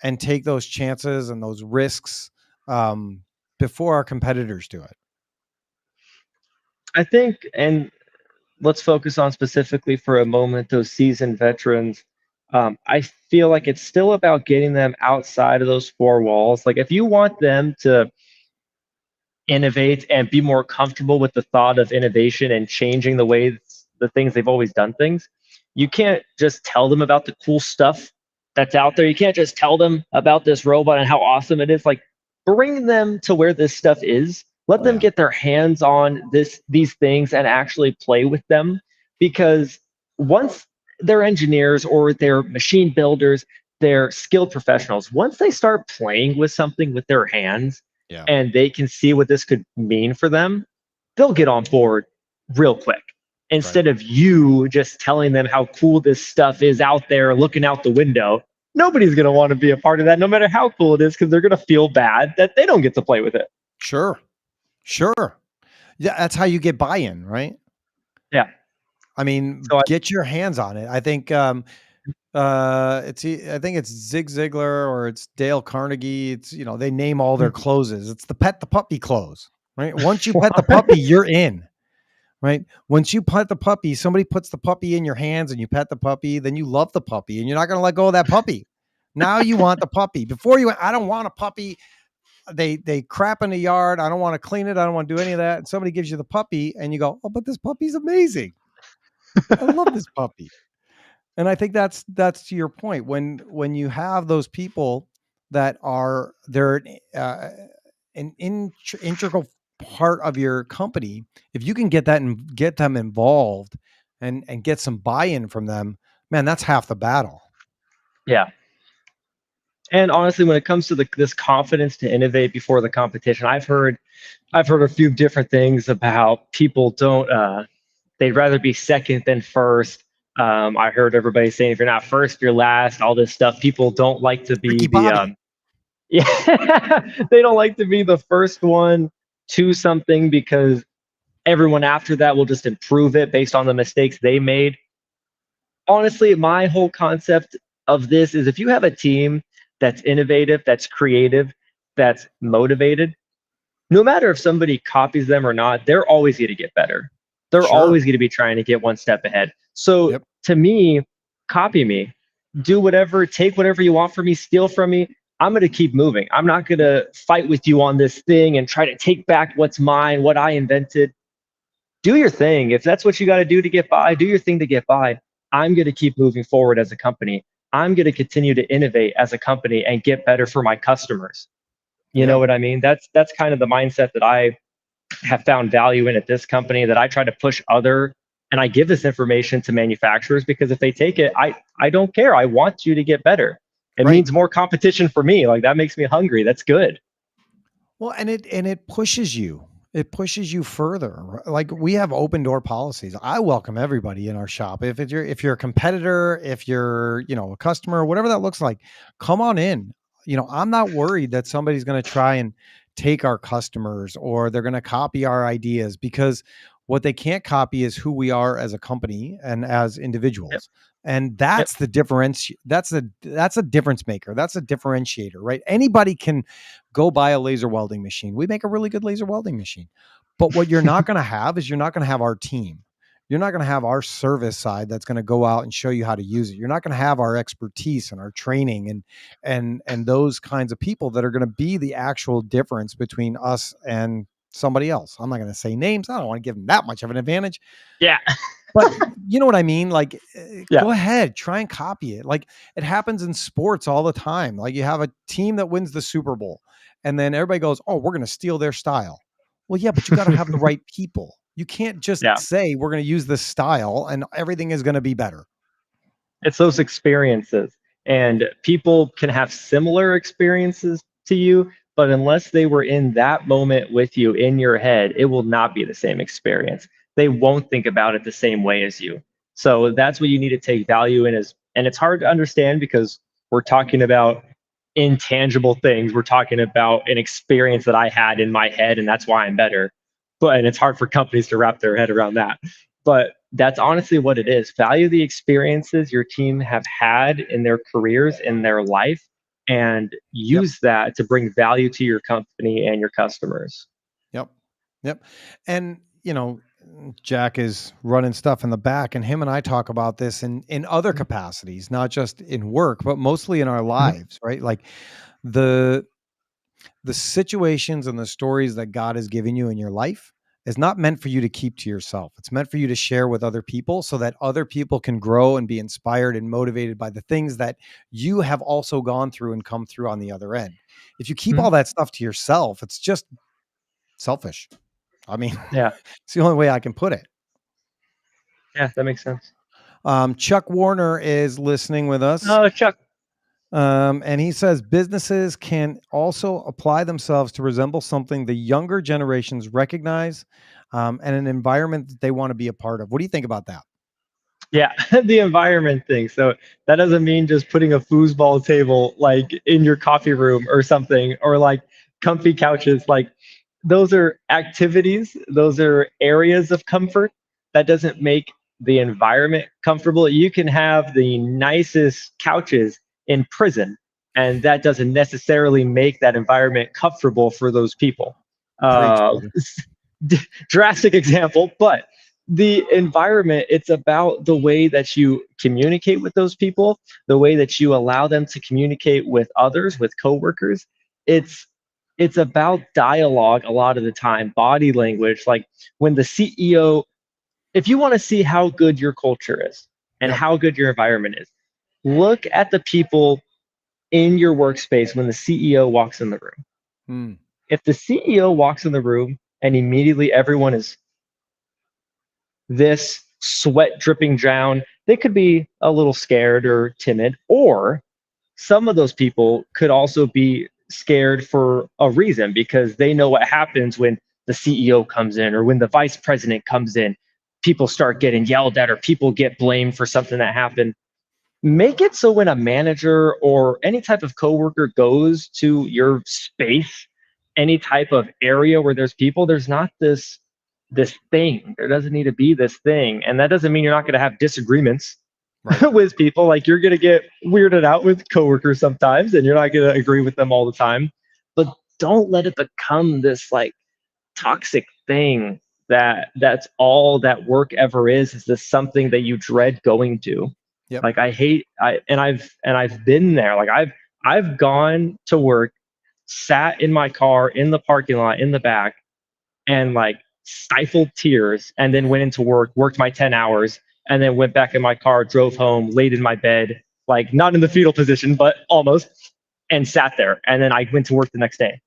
and take those chances and those risks um, before our competitors do it? I think, and let's focus on specifically for a moment those seasoned veterans. I feel like it's still about getting them outside of those four walls. Like if you want them to innovate and be more comfortable with the thought of innovation and changing the things they've always done things, you can't just tell them about the cool stuff that's out there. You can't just tell them about this robot and how awesome it is. Like bring them to where this stuff is. Let them Yeah. get their hands on these things and actually play with them because once they're engineers or they're machine builders, they're skilled professionals. Once they start playing with something with their hands, Yeah. and they can see what this could mean for them, they'll get on board real quick. Right. Instead of you just telling them how cool this stuff is out there looking out the window, nobody's going to want to be a part of that, no matter how cool it is, because they're going to feel bad that they don't get to play with it. Sure. Sure. Yeah, that's how you get buy-in, right? Yeah. I mean, So, get your hands on it. I think I think it's Zig Ziglar or it's Dale Carnegie. It's they name all their closes. It's the pet the puppy close. right? Once you pet the puppy, you're in, right? Once you pet the puppy, somebody puts the puppy in your hands and you pet the puppy, then you love the puppy and you're not going to let go of that puppy. Now you want the puppy. Before you, I don't want a puppy. They crap in the yard. I don't want to clean it. I don't want to do any of that. And somebody gives you the puppy and you go, oh, but this puppy's amazing. I love this puppy. And I think that's to your point. When you have those people that are they're an integral part of your company, if you can get that and get them involved and get some buy-in from them, man, that's half the battle. Yeah. And honestly, when it comes to this confidence to innovate before the competition, I've heard a few different things about people don't they'd rather be second than first. I heard everybody saying if you're not first, you're last, all this stuff. People don't like to be Ricky the Bobby. yeah, they don't like to be the first one to something because everyone after that will just improve it based on the mistakes they made. Honestly, my whole concept of this is if you have a team that's innovative, that's creative, that's motivated, no matter if somebody copies them or not, they're always going to get better. They're Sure. always going to be trying to get one step ahead. So Yep. to me, copy me, do whatever, take whatever you want from me, steal from me. I'm going to keep moving. I'm not going to fight with you on this thing and try to take back what's mine, what I invented. Do your thing. If that's what you got to do to get by, do your thing to get by. I'm going to keep moving forward as a company. I'm going to continue to innovate as a company and get better for my customers. You know Yep. what I mean? That's kind of the mindset that I have found value in at this company, that I try to push other, and I give this information to manufacturers because if they take it, I don't care. I want you to get better. It Right. means more competition for me. Like that makes me hungry. That's good. Well, and it pushes you. It pushes you further. Like we have open door policies. I welcome everybody in our shop. If you're a competitor, if you're, a customer, whatever that looks like, come on in. I'm not worried that somebody's going to try and take our customers or they're going to copy our ideas, because what they can't copy is who we are as a company and as Yep. individuals. And Yep. that's the difference. That's a difference maker. That's a differentiator, right? Anybody can go buy a laser welding machine. We make a really good laser welding machine. But what you're not going to have is you're not going to have our team. You're not going to have our service side that's going to go out and show you how to use it. You're not going to have our expertise and our training and those kinds of people that are going to be the actual difference between us and somebody else. I'm not going to say names. I don't want to give them that much of an advantage. Yeah. But you know what I mean? Like, Yeah. go ahead, try and copy it. Like, it happens in sports all the time. Like, you have a team that wins the Super Bowl, and then everybody goes, oh, we're going to steal their style. Well, yeah, but you got to have the right people. You can't just Yeah. say we're going to use this style and everything is going to be better. It's those experiences, and people can have similar experiences to you, but unless they were in that moment with you in your head, it will not be the same experience. They won't think about it the same way as you. So that's what you need to take value in is, and it's hard to understand because we're talking about intangible things. We're talking about an experience that I had in my head, and that's why I'm better. But and it's hard for companies to wrap their head around that. But that's honestly what it is. Value the experiences your team have had in their careers, in their life, and Yep. use that to bring value to your company and your customers. Yep. Yep. And, Jack is running stuff in the back, and him and I talk about this in other capacities, not just in work, but mostly in our Mhm. lives, right? Like the situations and the stories that God has given you in your life is not meant for you to keep to yourself. It's meant for you to share with other people so that other people can grow and be inspired and motivated by the things that you have also gone through and come through on the other end. If you keep Mhm. all that stuff to yourself, it's just selfish. I mean, Yeah. it's the only way I can put it. Yeah, that makes sense. Chuck Warner is listening with us. Oh, Chuck. And he says businesses can also apply themselves to resemble something the younger generations recognize, and an environment that they want to be a part of. What do you think about that? Yeah, the environment thing. So that doesn't mean just putting a foosball table like in your coffee room or something, or like comfy couches. Like those are activities, those are areas of comfort. That doesn't make the environment comfortable. You can have the nicest couches in prison, and that doesn't necessarily make that environment comfortable for those people. Preach, Uh, brother. Drastic example, but the environment, it's about the way that you communicate with those people, the way that you allow them to communicate with others, with coworkers. It's about dialogue a lot of the time, body language. Like when the CEO, if you want to see how good your culture is and Yep. how good your environment is, look at the people in your workspace when the CEO walks in the room. Mm. If the CEO walks in the room and immediately everyone is this sweat dripping down, they could be a little scared or timid, or some of those people could also be scared for a reason because they know what happens when the CEO comes in or when the vice president comes in. People start getting yelled at or people get blamed for something that happened. Make it so when a manager or any type of coworker goes to your space, any type of area where there's people, there's not this thing. There doesn't need to be this thing. And that doesn't mean you're not going to have disagreements Right. with people. Like you're going to get weirded out with coworkers sometimes and you're not going to agree with them all the time. But don't let it become this like toxic thing that's all that work ever is this something that you dread going to. Yep. Like I hate I and I've been there. Like I've gone to work, sat in my car in the parking lot in the back and like stifled tears and then went into work, worked my 10 hours, and then went back in my car, drove home, laid in my bed, like not in the fetal position, but almost, and sat there. And then I went to work the next day.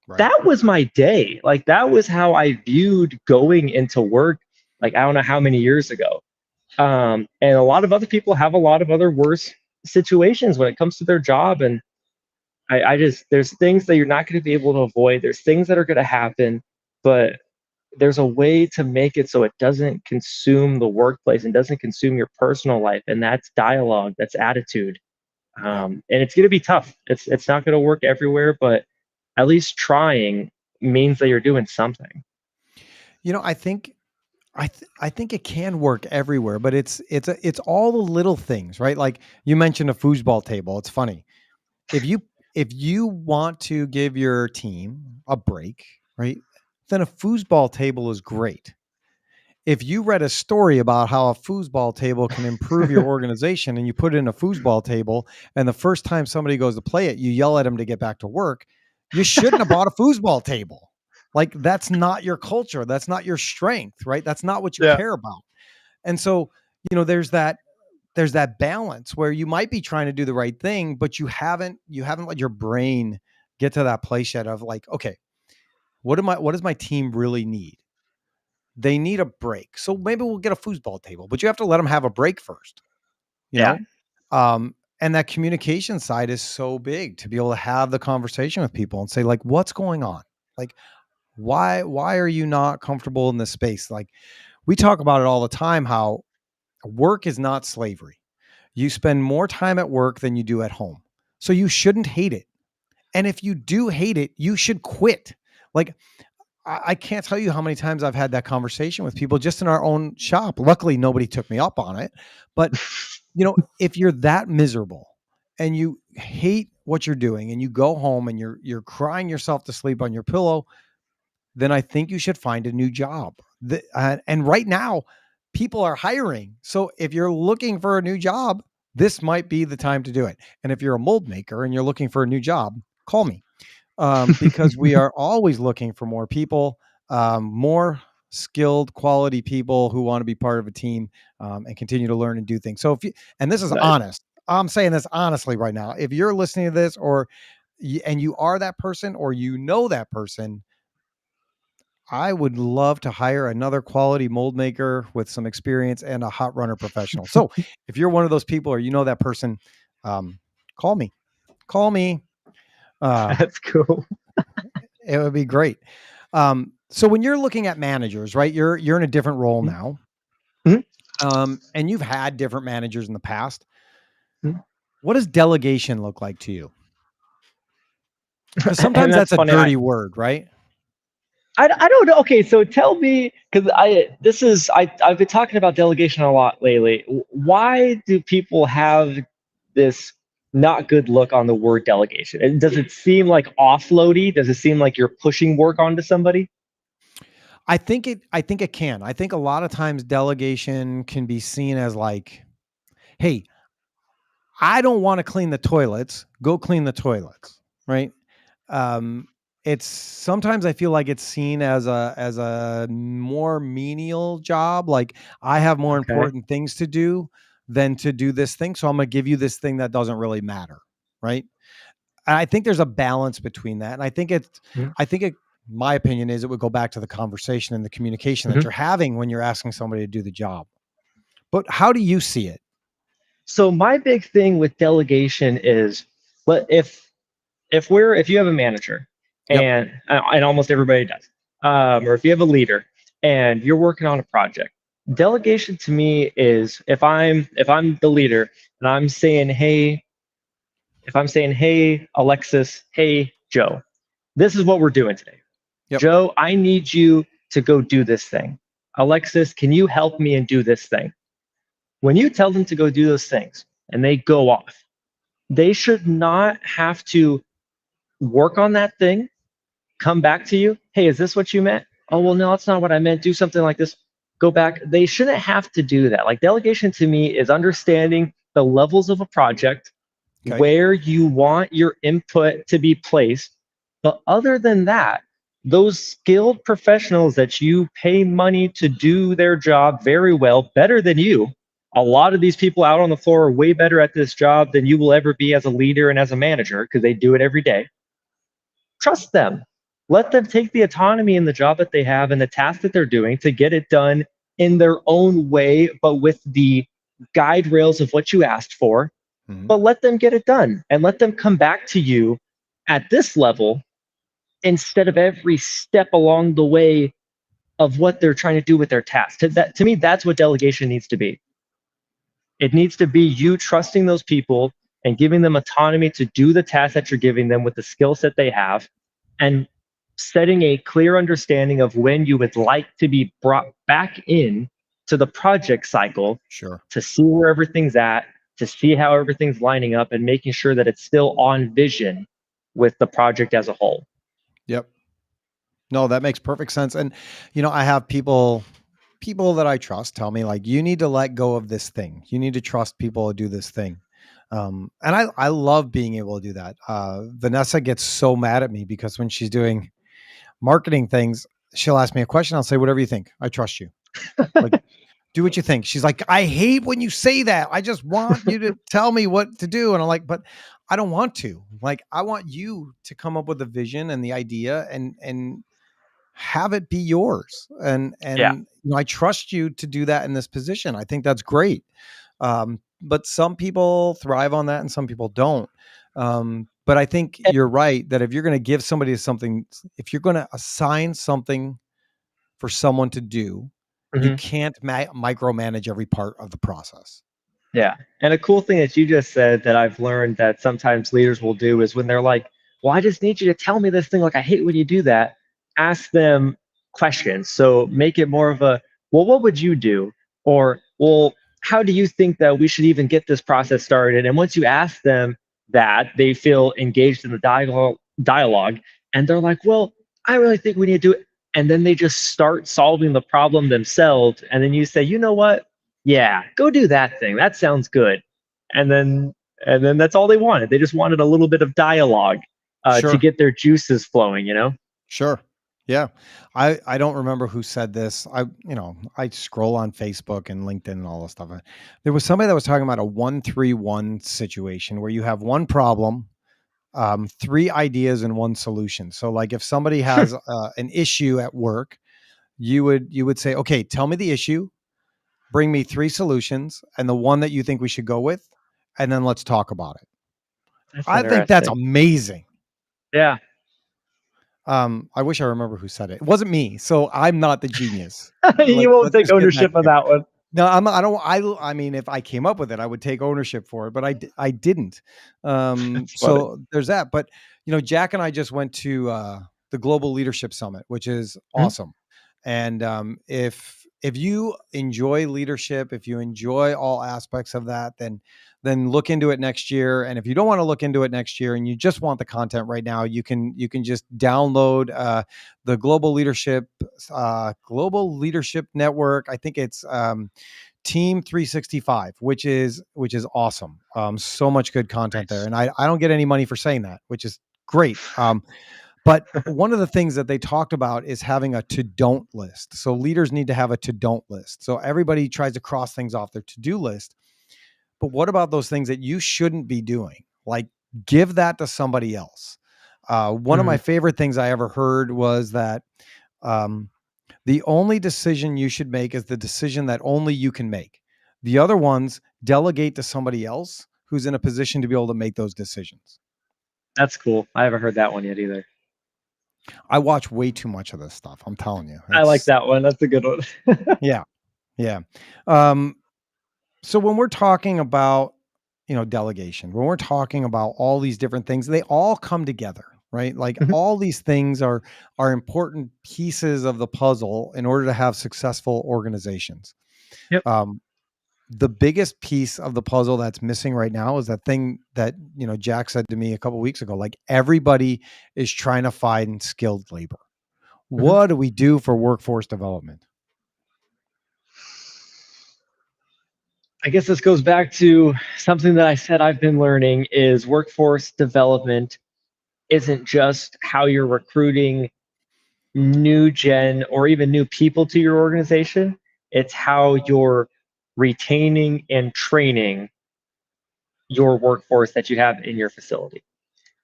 Right. That was my day. Like that was how I viewed going into work, like I don't know how many years ago. And a lot of other people have a lot of other worse situations when it comes to their job. And I just, there's things that you're not going to be able to avoid. There's things that are going to happen, but there's a way to make it so it doesn't consume the workplace and doesn't consume your personal life. And that's dialogue, that's attitude. Yeah. And it's going to be tough. It's not going to work everywhere, but at least trying means that you're doing something. I think I think it can work everywhere, but it's all the little things, right? Like you mentioned a foosball table. It's funny. If you want to give your team a break, right? Then a foosball table is great. If you read a story about how a foosball table can improve your organization and you put it in a foosball table and the first time somebody goes to play it, you yell at them to get back to work, you shouldn't have bought a foosball table. Like that's not your culture. That's not your strength, right? That's not what you Yeah. care about. And so, there's that balance where you might be trying to do the right thing, but you haven't let your brain get to that place yet of like, okay, what does my team really need? They need a break. So maybe we'll get a foosball table, but you have to let them have a break first, you Yeah. know? And that communication side is so big to be able to have the conversation with people and say, like, what's going on? Like, why are you not comfortable in this space? Like we talk about it all the time, how work is not slavery. You spend more time at work than you do at home. So you shouldn't hate it. And if you do hate it, you should quit. Like I can't tell you how many times I've had that conversation with people just in our own shop. Luckily, nobody took me up on it. But, if you're that miserable and you hate what you're doing and you go home and you're crying yourself to sleep on your pillow, then I think you should find a new job. And right now, people are hiring. So if you're looking for a new job, this might be the time to do it. And if you're a mold maker and you're looking for a new job, call me because we are always looking for more people, more skilled, quality people who want to be part of a team and continue to learn and do things. So and this is Nice. honest, I'm saying this honestly right now. If you're listening to this and you are that person or that person, I would love to hire another quality mold maker with some experience and a hot runner professional. So if you're one of those people or that person, call me. Call me. That's cool. It would be great. So when you're looking at managers, right, you're in a different role now. Mhm. And you've had different managers in the past. Mhm. What does delegation look like to you? Because And sometimes that's that's a funny. dirty word, right? I don't know. Okay, so tell me, because I've been talking about delegation a lot lately. Why do people have this not good look on the word delegation? And does it seem like offloady? Does it seem like you're pushing work onto somebody? I think it can. I think a lot of times delegation can be seen as like, hey, I don't want to clean the toilets. Go clean the toilets, right? Um, it's sometimes I feel like it's seen as a more menial job. Like I have more Okay. important things to do than to do this thing, so I'm going to give you this thing that doesn't really matter, right? And I think there's a balance between that, and Mhm. I think it. My opinion is it would go back to the conversation and the communication that Mhm. you're having when you're asking somebody to do the job. But how do you see it? So my big thing with delegation is, but if you have a manager, Yep. and almost everybody does, or if you have a leader and you're working on a project, delegation to me is if I'm the leader and I'm saying, hey, if I'm saying, hey, Alexis, hey, Joe, this is what we're doing today. Yep. Joe, I need you to go do this thing. Alexis, can you help me and do this thing? When you tell them to go do those things and they go off, they should not have to work on that thing, come back to you. Hey, is this what you meant? Oh, well, no, that's not what I meant. Do something like this. Go back. They shouldn't have to do that. Like delegation to me is understanding the levels of a project, Okay. where you want your input to be placed. But other than that, those skilled professionals that you pay money to do their job very well, better than you. A lot of these people out on the floor are way better at this job than you will ever be as a leader and as a manager because they do it every day. Trust them. Let them take the autonomy in the job that they have and the task that they're doing to get it done in their own way, but with the guide rails of what you asked for. Mhm. But let them get it done and let them come back to you at this level instead of every step along the way of what they're trying to do with their task. To me, that's what delegation needs to be. It needs to be you trusting those people and giving them autonomy to do the task that you're giving them with the skill set they have, and setting a clear understanding of when you would like to be brought back in to the project cycle Sure. to see where everything's at, to see how everything's lining up, and making sure that it's still on vision with the project as a whole. Yep. No, that makes perfect sense. And I have people that I trust tell me like, you need to let go of this thing. You need to trust people to do this thing. And I love being able to do that. Vanessa gets so mad at me because when she's doing marketing things, she'll ask me a question. I'll say, whatever you think. I trust you. Like, do what you think. She's like, I hate when you say that. I just want you to tell me what to do. And I'm like, but I don't want to. Like, I want you to come up with the vision and the idea and have it be yours. Yeah. And I trust you to do that in this position. I think that's great. But some people thrive on that and some people don't. But I think you're right that if you're going to give somebody something, if you're going to assign something for someone to do, you Mhm. can't micromanage every part of the process. Yeah. And a cool thing that you just said that I've learned that sometimes leaders will do is when they're like, well, I just need you to tell me this thing. Like, I hate when you do that. Ask them questions. So make it more of a, well, what would you do? Or, well, how do you think that we should even get this process started? And once you ask them that, they feel engaged in the dialogue and they're like, well, I really think we need to do it. And then they just start solving the problem themselves. And then you say, you know what? Yeah, go do that thing. That sounds good. And then that's all they wanted. They just wanted a little bit of dialogue to Sure. get their juices flowing, you know? Sure. Yeah. I don't remember who said this. I scroll on Facebook and LinkedIn and all this stuff. There was somebody that was talking about a 1-3-1 situation where you have one problem, three ideas and one solution. So like if somebody has an issue at work, you would say, okay, tell me the issue, bring me three solutions and the one that you think we should go with, and then let's talk about it. That's I think that's interesting. amazing. Yeah. I wish I remember who said it. It wasn't me, so I'm not the genius. You Like, won't let's take just get that ownership of clear. that one. No, I don't. I mean, if I came up with it, I would take ownership for it, but I didn't. That's funny. So there's that. But Jack and I just went to the Global Leadership Summit, which is Mhm. awesome. And if you enjoy leadership, if you enjoy all aspects of that, then then look into it next year. And if you don't want to look into it next year and you just want the content right now, you can just download the Global Leadership Network. I think it's Team 365, which is awesome. So much good content there, Nice. and I don't get any money for saying that, which is great. But one of the things that they talked about is having a to don't list. So leaders need to have a to don't list. So everybody tries to cross things off their to do list. But what about those things that you shouldn't be doing? Like, give that to somebody else. One of my Mhm. favorite things I ever heard was that um, the only decision you should make is the decision that only you can make. The other ones, delegate to somebody else who's in a position to be able to make those decisions. That's cool. I haven't heard that one yet either. I watch way too much of this stuff. I'm telling you. I like It's that one. That's a good one. yeah, yeah. Um, so when we're talking about, delegation, when we're talking about all these different things, they all come together, right? Like Mhm. all these things are important pieces of the puzzle in order to have successful organizations. Yep. Um, the biggest piece of the puzzle that's missing right now is that thing that, Jack said to me a couple of weeks ago, like everybody is trying to find skilled labor. Mhm. What do we do for workforce development? I guess this goes back to something that I said I've been learning is workforce development isn't just how you're recruiting new gen or even new people to your organization. It's how you're retaining and training your workforce that you have in your facility.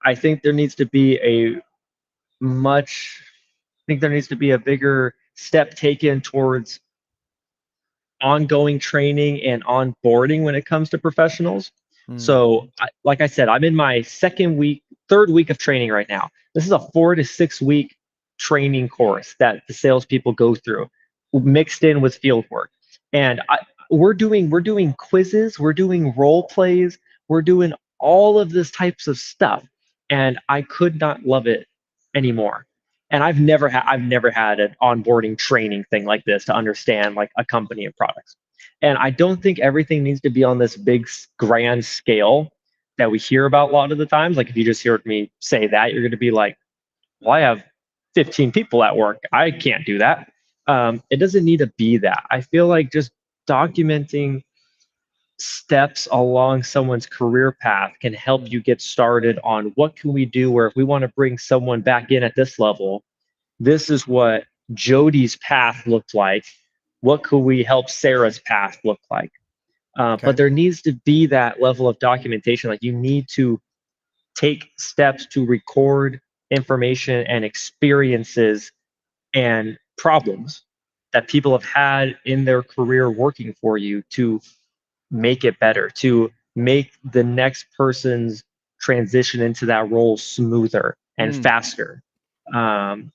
I think there needs to be a much, I think there needs to be a bigger step taken towards ongoing training and onboarding when it comes to professionals. Mm, So, like I said, I'm in my third week of training right now. This is a 4 to 6 week training course that the salespeople go through, mixed in with field work. And we're doing quizzes, we're doing role plays, we're doing all of this types of stuff, and I could not love it anymore. And I've never had an onboarding training thing like this to understand like a company and products. And I don't think everything needs to be on this big grand scale that we hear about a lot of the times. Like if you just heard me say that, you're going to be like, well, I have 15 people at work, I can't do that. It doesn't need to be that. I feel like just documenting steps along someone's career path can help you get started on what can we do, where if we want to bring someone back in at this level, this is what Jody's path looked like. What could we help Sarah's path look like? But okay. there needs to be that level of documentation. Like you need to take steps to record information and experiences and problems that people have had in their career working for you to make it better, to make the next person's transition into that role smoother and Mm, faster.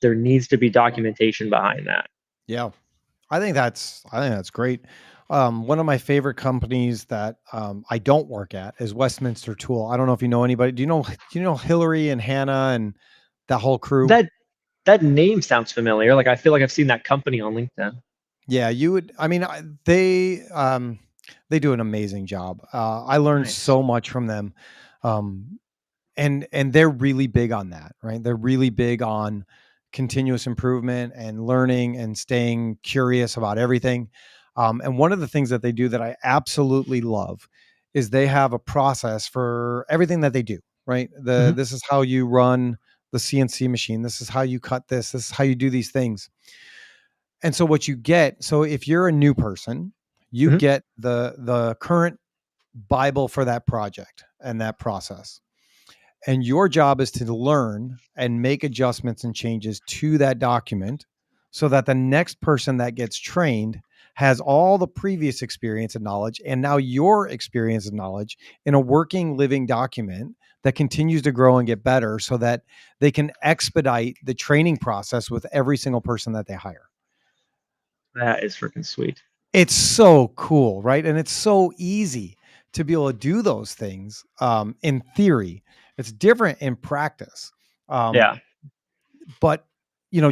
There needs to be documentation behind that. yeah. I think that's great. One of my favorite companies that I don't work at is Westminster Tool. I don't know if you know anybody. Do you know Hillary and Hannah and that whole crew? That that name sounds familiar. Like I feel like I've seen that company on LinkedIn. Yeah, you would. I mean, they do an amazing job. I learned Nice. so much from them. Um, and they're really big on that, right? They're really big on continuous improvement and learning and staying curious about everything. And one of the things that they do that I absolutely love is they have a process for everything that they do, right? Mhm. This is how you run the CNC machine, this is how you cut this is how you do these things. And so what you get, so if you're a new person, you Mhm. get the current bible for that project and that process, and your job is to learn and make adjustments and changes to that document so that the next person that gets trained has all the previous experience and knowledge and now your experience and knowledge in a working living document that continues to grow and get better so that they can expedite the training process with every single person that they hire. That is freaking sweet. It's so cool, right? And it's so easy to be able to do those things in theory. It's different in practice. Um, Yeah. but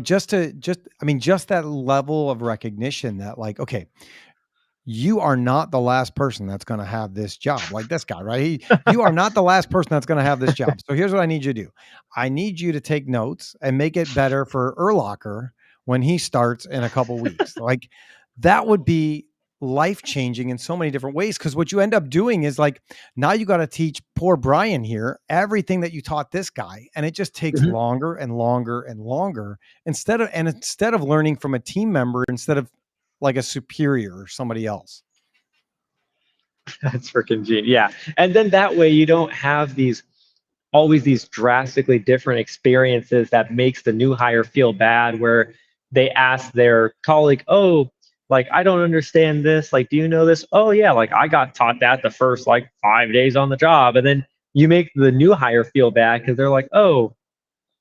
just I mean, just that level of recognition that like, okay, you are not the last person that's going to have this job, like this guy, right? You are not the last person that's going to have this job. So here's what I need you to do. I need you to take notes and make it better for Erlocker when he starts in a couple weeks. Like that would be life-changing in so many different ways. Cause what you end up doing is like, now you got to teach poor Brian here everything that you taught this guy. And it just takes longer and longer and longer instead of learning from a team member, instead of like a superior or somebody else. That's freaking genius. Yeah. And then that way you don't have always these drastically different experiences that makes the new hire feel bad, where they ask their colleague, oh, like, I don't understand this. Like, do you know this? Oh yeah. Like I got taught that the first like 5 days on the job. And then you make the new hire feel bad because they're like, oh,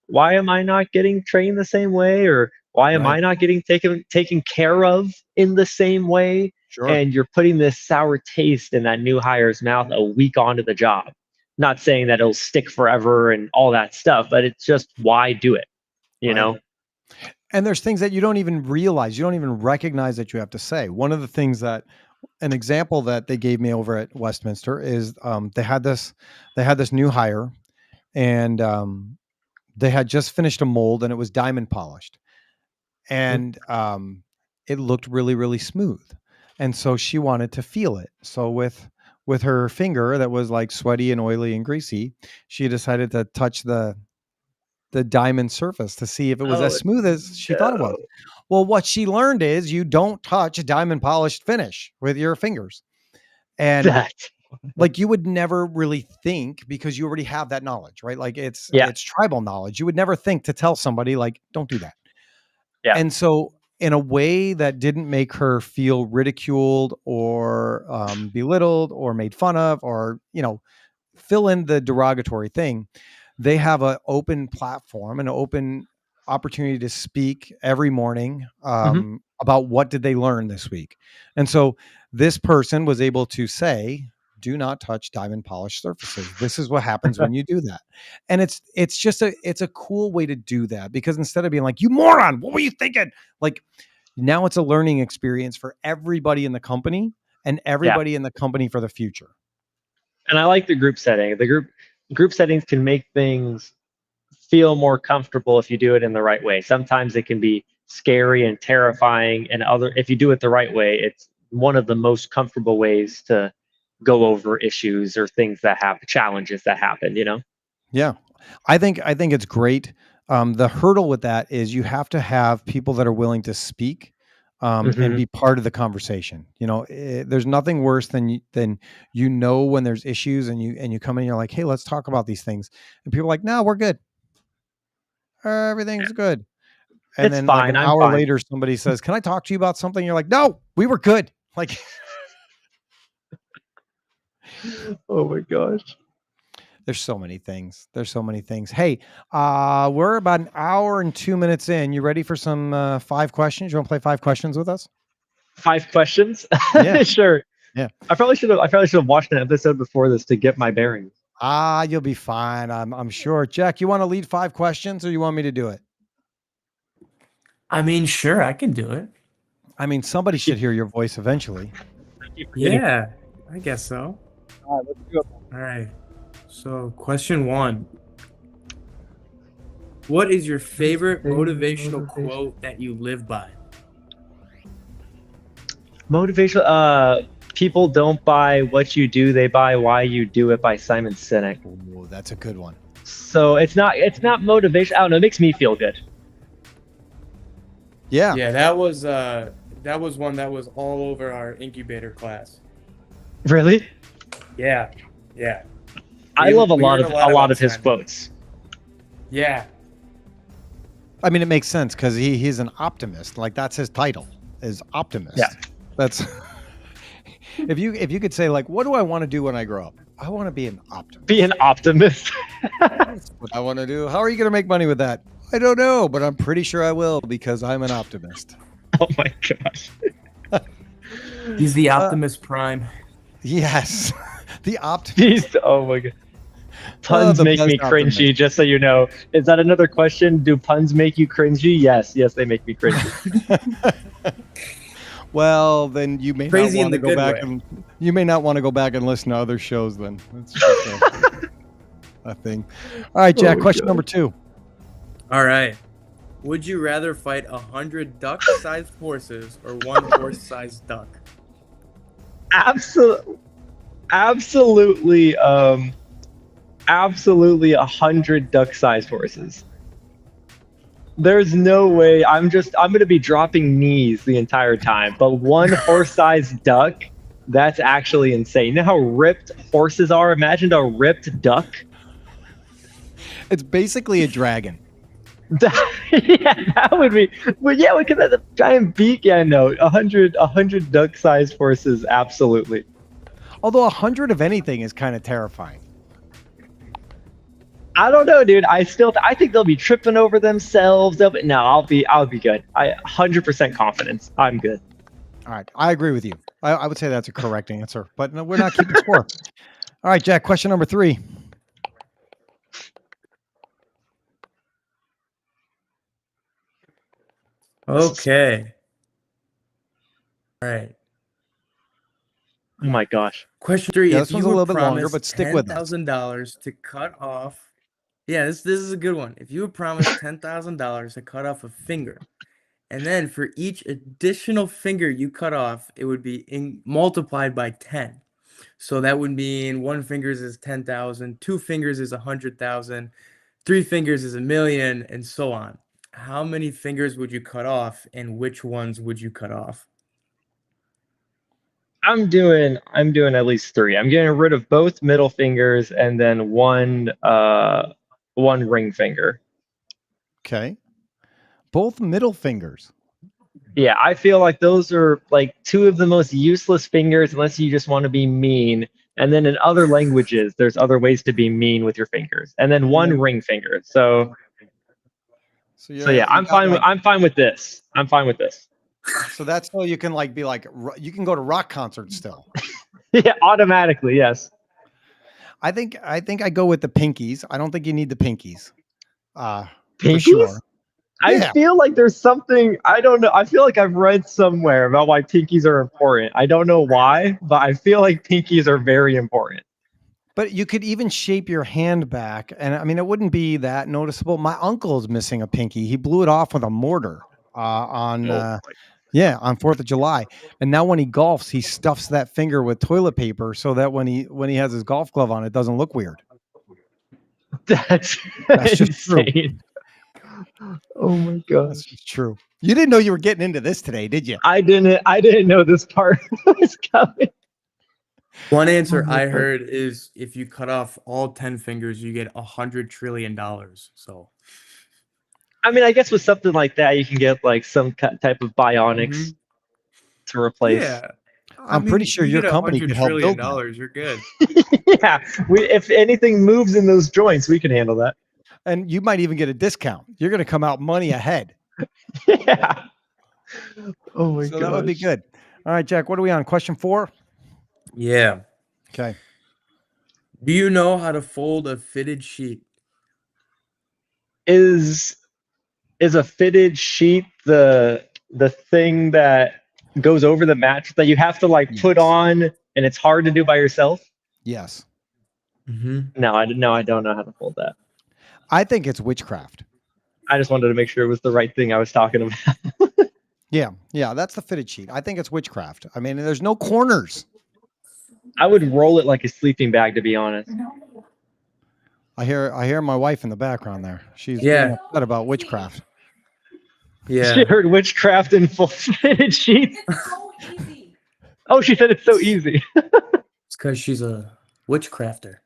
why am I not getting trained the same way? Or why am I not getting taken care of in the same way? Sure. And you're putting this sour taste in that new hire's mouth a week onto the job. Not saying that it'll stick forever and all that stuff, but it's just, why do it? You know? And there's things that you don't even realize, you don't even recognize that you have to say. One of the things that, an example that they gave me over at Westminster is they had this new hire, and they had just finished a mold and it was diamond polished. And it looked really, really smooth. And so she wanted to feel it. So with her finger that was like sweaty and oily and greasy, she decided to touch the diamond surface to see if it was as smooth as she thought it was. Well, what she learned is you don't touch a diamond polished finish with your fingers. And like you would never really think, because you already have that knowledge, right? Like it's tribal knowledge. You would never think to tell somebody like, don't do that. Yeah. And so in a way that didn't make her feel ridiculed or belittled or made fun of, or, you know, fill in the derogatory thing, they have an open platform, an open opportunity to speak every morning about what did they learn this week. And so this person was able to say, do not touch diamond polished surfaces. This is what happens when you do that. And it's just a cool way to do that, because instead of being like, you moron, what were you thinking? Like now it's a learning experience for everybody in the company and everybody in the company for the future. And I like the group setting. The group settings can make things feel more comfortable if you do it in the right way. Sometimes it can be scary and terrifying, and if you do it the right way, it's one of the most comfortable ways to go over issues or things that happen, challenges that happen, you know? Yeah. I think it's great. The hurdle with that is you have to have people that are willing to speak and be part of the conversation. You know, there's nothing worse than when there's issues and you come in and you're like, hey, let's talk about these things. And people are like, no, we're good. Everything's good. And it's then fine. like an hour later, somebody says, can I talk to you about something? You're like, no, we were good. Like, oh my gosh. There's so many things. Hey, we're about an hour and 2 minutes in. You ready for some 5 questions? You want to play 5 questions with us? 5 questions? Yeah. Sure. Yeah. I probably should have watched an episode before this to get my bearings. You'll be fine. I'm sure. Jack, you want to lead 5 questions, or you want me to do it? I mean, sure, I can do it. I mean, somebody should hear your voice eventually. Yeah, I guess so. All right, let's do it. All right. So, question 1. What is your favorite motivational quote that you live by? Motivational, people don't buy what you do, they buy why you do it, by Simon Sinek. Oh, that's a good one. So it's not motivation. I don't know, it makes me feel good. Yeah. Yeah, that was one that was all over our incubator class. Really? Yeah. Yeah. I love a lot of his quotes. Yeah. I mean, it makes sense because he's an optimist. Like that's his title, is optimist. Yeah. That's if you could say like, what do I want to do when I grow up? I want to be an optimist. Be an optimist. That's what I want to do. How are you going to make money with that? I don't know, but I'm pretty sure I will because I'm an optimist. Oh my gosh. He's the Optimus Prime. Yes. The optimist. Oh my god. Puns make me cringy, just so you know. Is that another question? Do puns make you cringy? Yes, they make me cringy. Well, then you may Crazy not in want to the go good back way. and you may not want to go back and listen to other shows. Then that's just a thing. All right, Jack. Oh, Question God. number 2. All right. Would you rather fight 100 duck-sized horses or one horse-sized duck? Absolutely, absolutely 100 duck-sized horses. There's no way. I'm going to be dropping knees the entire time. But one horse-sized duck, that's actually insane. You know how ripped horses are? Imagine a ripped duck. It's basically a dragon. Yeah, that would be. But yeah, because that's a giant beak. Yeah, no, 100 duck-sized horses, absolutely. Although 100 of anything is kind of terrifying. I don't know, dude. I think they'll be tripping over themselves. No, I'll be good. 100% confidence. I'm good. All right, I agree with you. I would say that's a correct answer, but no, we're not keeping score. All right, Jack. Question number 3. Okay. All right. Oh my gosh. Question 3. Yeah, If this one's you a would little bit longer, promise but stick with us. $10,000 to cut off. Yeah, this is a good one. If you would promise $10,000 to cut off a finger, and then for each additional finger you cut off, it would be multiplied by 10. So that would mean 1 fingers is 10,000, 2 fingers is 100,000, 3 fingers is 1,000,000, and so on. How many fingers would you cut off, and which ones would you cut off? I'm doing at least 3. I'm getting rid of both middle fingers and then one ring finger. Okay. Both middle fingers. Yeah, I feel like those are like 2 of the most useless fingers unless you just want to be mean. And then in other languages, there's other ways to be mean with your fingers. And then one ring finger. So yeah, I'm fine with this. I'm fine with this. So that's so you can you can go to rock concerts still. Yeah, automatically, yes. I think I go with the pinkies. I don't think you need the pinkies. For Pinkies? sure. I Yeah. feel like there's something, I don't know. I feel like I've read somewhere about why pinkies are important. I don't know why, but I feel like pinkies are very important. But you could even shape your hand back. And I mean, it wouldn't be that noticeable. My uncle is missing a pinky. He blew it off with a mortar on 4th of July. And now when he golfs, he stuffs that finger with toilet paper so that when he has his golf glove on, it doesn't look weird. That's just true. insane. Oh my gosh. That's just true. You didn't know you were getting into this today, did you? I didn't know this part was coming. One answer I heard is if you cut off all 10 fingers, you get $100 trillion. So, I mean, I guess with something like that, you can get like some type of bionics to replace. yeah, I'm pretty sure you your get company $100 could help trillion, build that. you're good. Yeah, if anything moves in those joints, we can handle that. And you might even get a discount. You're going to come out money ahead. Yeah. Oh my god. So that would be good. All right, Jack, what are we on? Question 4? Yeah. Okay. Do you know how to fold a fitted sheet? Is a fitted sheet the thing that goes over the mattress that you have to like put on and it's hard to do by yourself? Yes. No, I don't know how to fold that. I think it's witchcraft. I just wanted to make sure it was the right thing I was talking about. Yeah, that's the fitted sheet. I think it's witchcraft. I mean, there's no corners. I would roll it like a sleeping bag, to be honest. I hear my wife in the background there. She's being upset about witchcraft. Yeah. She heard witchcraft and full fitted sheets. Oh, she said it's so easy. It's because she's a witchcrafter.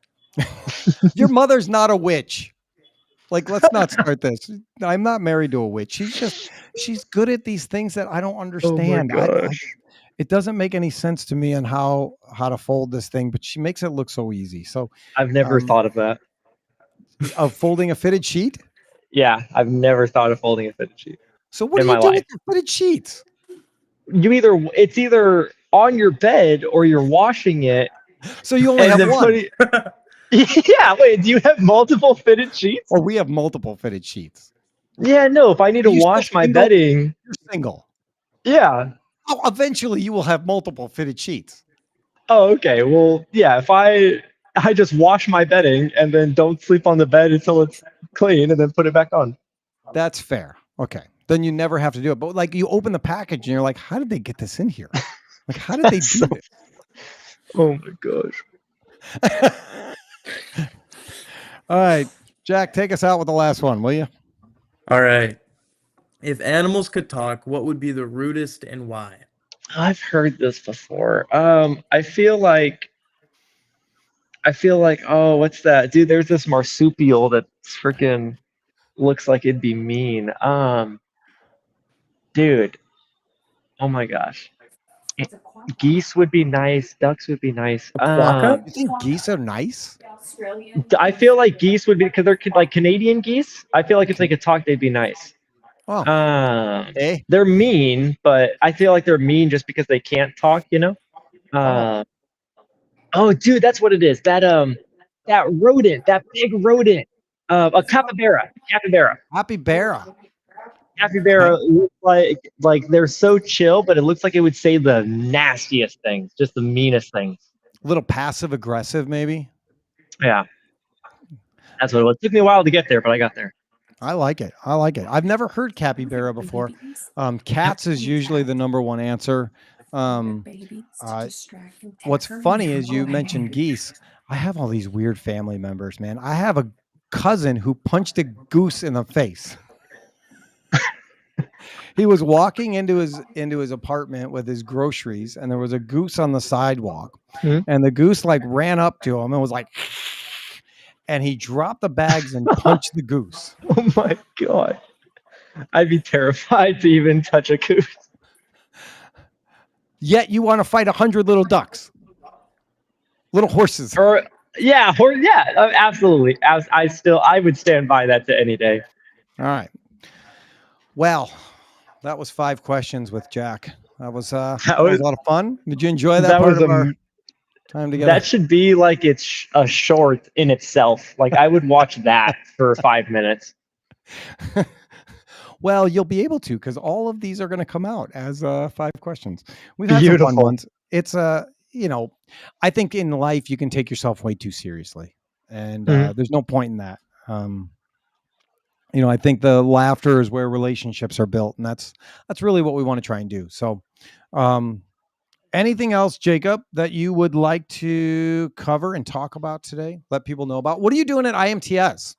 Your mother's not a witch. Like, let's not start this. I'm not married to a witch. She's good at these things that I don't understand. Oh my gosh. It doesn't make any sense to me on how to fold this thing, but she makes it look so easy. So I've never thought of that. Of folding a fitted sheet? Yeah, I've never thought of folding a fitted sheet. So what do you do with the fitted sheets? It's either on your bed or you're washing it. So you only have one. Yeah, wait, do you have multiple fitted sheets? Or we have multiple fitted sheets. Yeah, no, if I need to wash my bedding. You're single. Yeah. Oh, eventually you will have multiple fitted sheets. Oh, okay. Well, yeah. If I just wash my bedding and then don't sleep on the bed until it's clean and then put it back on. That's fair. Okay. Then you never have to do it. But like you open the package and you're like, how did they get this in here? Like, how did they That's do so. this? Oh my gosh. All right. Jack, take us out with the last one, will you? All right. If animals could talk, what would be the rudest and why? I've heard this before. I feel like oh, what's that? Dude, there's this marsupial that freaking looks like it'd be mean. Dude, oh my gosh. It- Geese would be nice, ducks would be nice. A quokka? You think geese are nice? I feel like geese would be because they're like Canadian geese. I feel like if they could talk, they'd be nice. Oh, Um, eh? they're mean, but I feel like they're mean just because they can't talk, you know? Uh, oh, dude, that's what it is. That rodent, that big rodent, a capybara, capybara. Capybara. Capybara looks like they're so chill, but it looks like it would say the nastiest things, just the meanest things. A little passive aggressive, maybe. Yeah, that's what it was. It took me a while to get there, but I got there. I like it. I like it. I've never heard capybara before. Cats is usually the number one answer. What's funny is you mentioned geese. I have all these weird family members, man. I have a cousin who punched a goose in the face. He was walking into his apartment with his groceries, and there was a goose on the sidewalk. Mhm. And the goose like ran up to him and was like, and he dropped the bags and punched the goose. Oh my god, I'd be terrified to even touch a goose. Yet you want to fight 100 little ducks, little horses. Or yeah, absolutely. I would stand by that to any day. All right. Well, that was 5 questions with Jack. That was a lot of fun. Did you enjoy that part of our time together? That should be like it's a short in itself. Like I would watch that for 5 minutes. Well, you'll be able to because all of these are going to come out as 5 questions. We've had some fun Beautiful. ones. It's I think in life you can take yourself way too seriously, and there's no point in that. I think the laughter is where relationships are built, and that's really what we want to try and do. So, anything else, Jacob, that you would like to cover and talk about today? Let people know about. What are you doing at IMTS?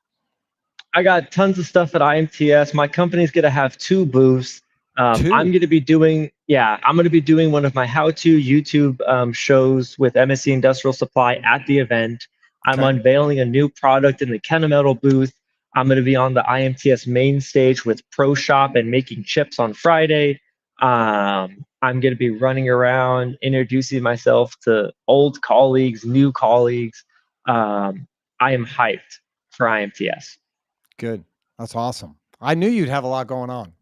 I got tons of stuff at IMTS. My company's going to have 2 booths. 2? I'm going to be doing one of my how-to YouTube shows with MSC Industrial Supply at the event. I'm Okay. unveiling a new product in the Kennametal booth. I'm going to be on the IMTS main stage with Pro Shop and making chips on Friday. I'm going to be running around introducing myself to old colleagues, new colleagues. I am hyped for IMTS. Good. That's awesome. I knew you'd have a lot going on.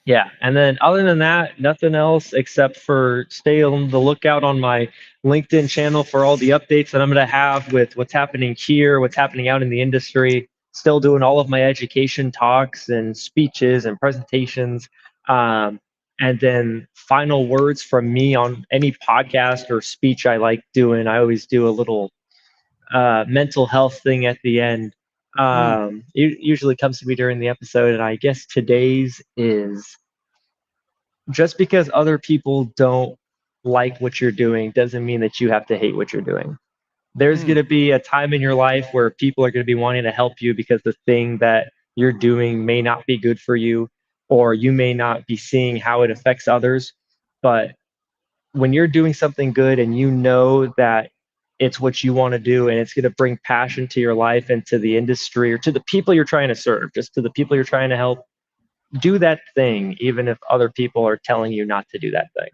Yeah, and then other than that, nothing else except for stay on the lookout on my LinkedIn channel for all the updates that I'm going to have with what's happening here, what's happening out in the industry. Still doing all of my education talks and speeches and presentations. And then final words from me on any podcast or speech I like doing. I always do a little mental health thing at the end. It usually comes to me during the episode, and I guess today's is just because other people don't like what you're doing doesn't mean that you have to hate what you're doing. There's going to be a time in your life where people are going to be wanting to help you because the thing that you're doing may not be good for you, or you may not be seeing how it affects others. But when you're doing something good and you know that it's what you want to do and it's going to bring passion to your life and to the industry or to the people you're trying to serve, just to the people you're trying to help, do that thing, even if other people are telling you not to do that thing.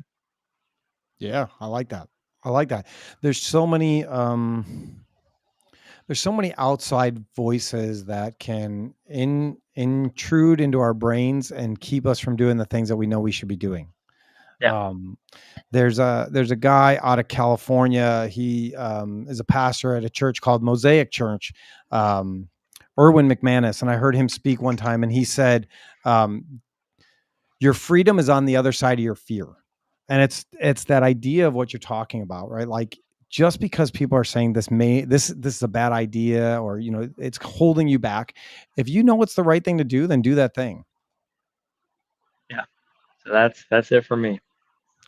Yeah, I like that. I like that. There's so many outside voices that can intrude into our brains and keep us from doing the things that we know we should be doing. Yeah. There's a guy out of California. He is a pastor at a church called Mosaic Church, Erwin McManus, and I heard him speak one time, and he said, "Your freedom is on the other side of your fear." And it's that idea of what you're talking about, right? Like, just because people are saying this is a bad idea, or it's holding you back. If you know it's the right thing to do, then do that thing. Yeah. So that's it for me.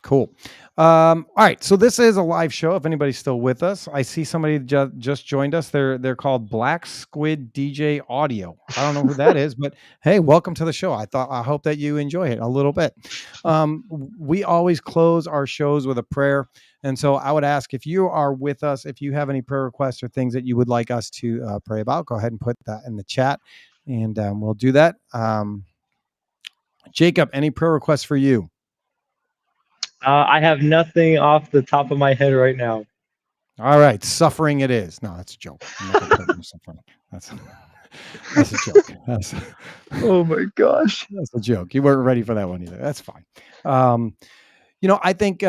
Cool. All right. So this is a live show. If anybody's still with us, I see somebody just joined us. They're called Black Squid DJ Audio. I don't know who that is, but hey, welcome to the show. I hope that you enjoy it a little bit. We always close our shows with a prayer. And so I would ask, if you are with us, if you have any prayer requests or things that you would like us to pray about, go ahead and put that in the chat, and we'll do that. Jacob, any prayer requests for you? I have nothing off the top of my head right now. All right, suffering it is. No, that's a joke. I'm not gonna put you suffering. That's a joke. Oh my gosh. That's a joke. You weren't ready for that one either. That's fine. I think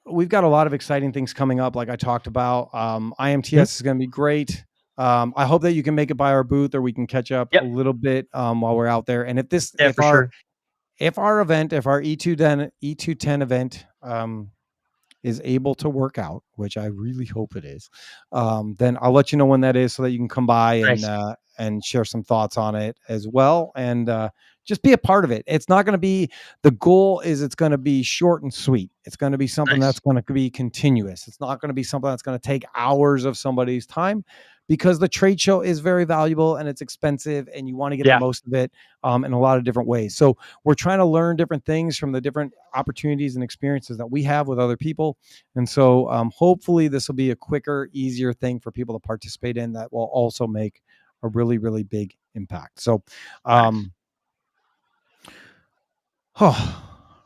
we've got a lot of exciting things coming up, like I talked about. IMTS is going to be great. I hope that you can make it by our booth, or we can catch up a little bit while we're out there. And if our event, if our E210 event is able to work out, which I really hope it is, then I'll let you know when that is, so that you can come by and share some thoughts on it as well, and just be a part of it. It's not going to be, the goal is it's going to be short and sweet. It's going to be something that's going to be continuous. It's not going to be something that's going to take hours of somebody's time, because the trade show is very valuable and it's expensive, and you want to get the most of it in a lot of different ways. So we're trying to learn different things from the different opportunities and experiences that we have with other people. And so hopefully this will be a quicker, easier thing for people to participate in, that will also make a really, really big impact. So, all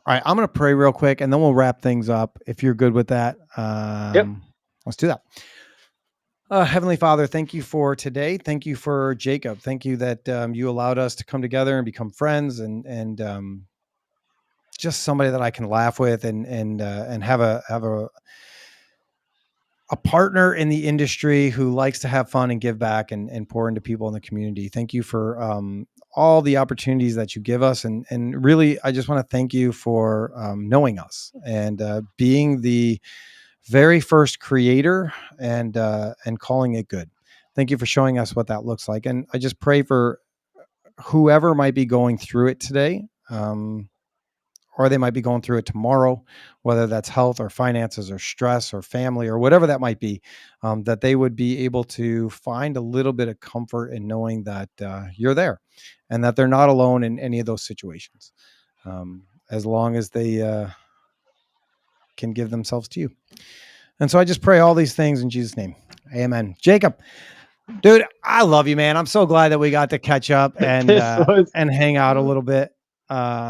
right, I'm going to pray real quick, and then we'll wrap things up, if you're good with that. Let's do that. Heavenly Father, thank you for today. Thank you for Jacob. Thank you that you allowed us to come together and become friends, and just somebody that I can laugh with, and have a partner in the industry who likes to have fun and give back and pour into people in the community. Thank you for all the opportunities that you give us. And really, I just want to thank you for knowing us, and being the very first creator, and calling it good. Thank you for showing us what that looks like. And I just pray for whoever might be going through it today, or they might be going through it tomorrow, whether that's health or finances or stress or family or whatever that might be, that they would be able to find a little bit of comfort in knowing that you're there, and that they're not alone in any of those situations, as long as they can give themselves to you. And so I just pray all these things in Jesus' name. Amen. Jacob, dude, I love you, man. I'm so glad that we got to catch up and hang out a little bit.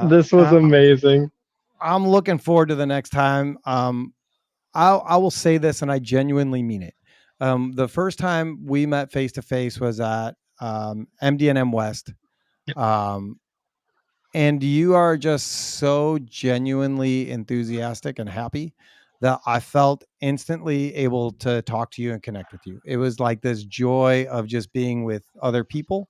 This was amazing. I'm looking forward to the next time. I will say this, and I genuinely mean it. The first time we met face to face was at MD&M West. And you are just so genuinely enthusiastic and happy that I felt instantly able to talk to you and connect with you. It was like this joy of just being with other people.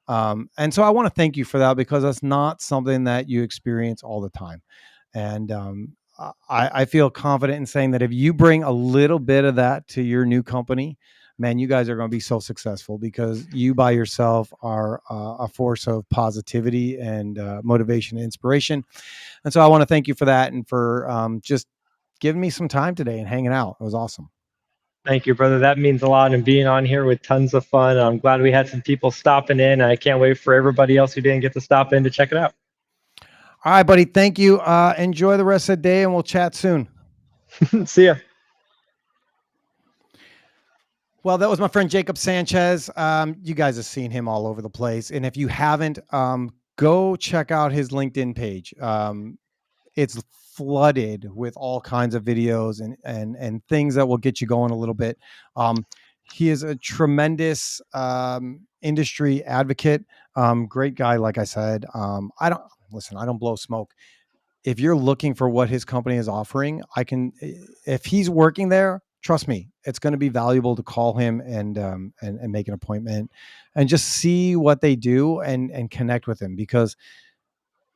And so I want to thank you for that, because that's not something that you experience all the time. And I feel confident in saying that if you bring a little bit of that to your new company, man, you guys are going to be so successful, because you by yourself are a force of positivity and motivation and inspiration. And so I want to thank you for that, and for just giving me some time today and hanging out. It was awesome. Thank you, brother. That means a lot, and being on here with tons of fun. I'm glad we had some people stopping in. I can't wait for everybody else who didn't get to stop in to check it out. All right, buddy. Thank you. Enjoy the rest of the day, and we'll chat soon. See ya. Well, that was my friend Jacob Sanchez. You guys have seen him all over the place. And if you haven't, go check out his LinkedIn page. It's flooded with all kinds of videos and things that will get you going a little bit. He is a tremendous industry advocate. Great guy, like I said. I don't blow smoke. If you're looking for what his company is offering, if he's working there, trust me, it's going to be valuable to call him and make an appointment and just see what they do and connect with him, because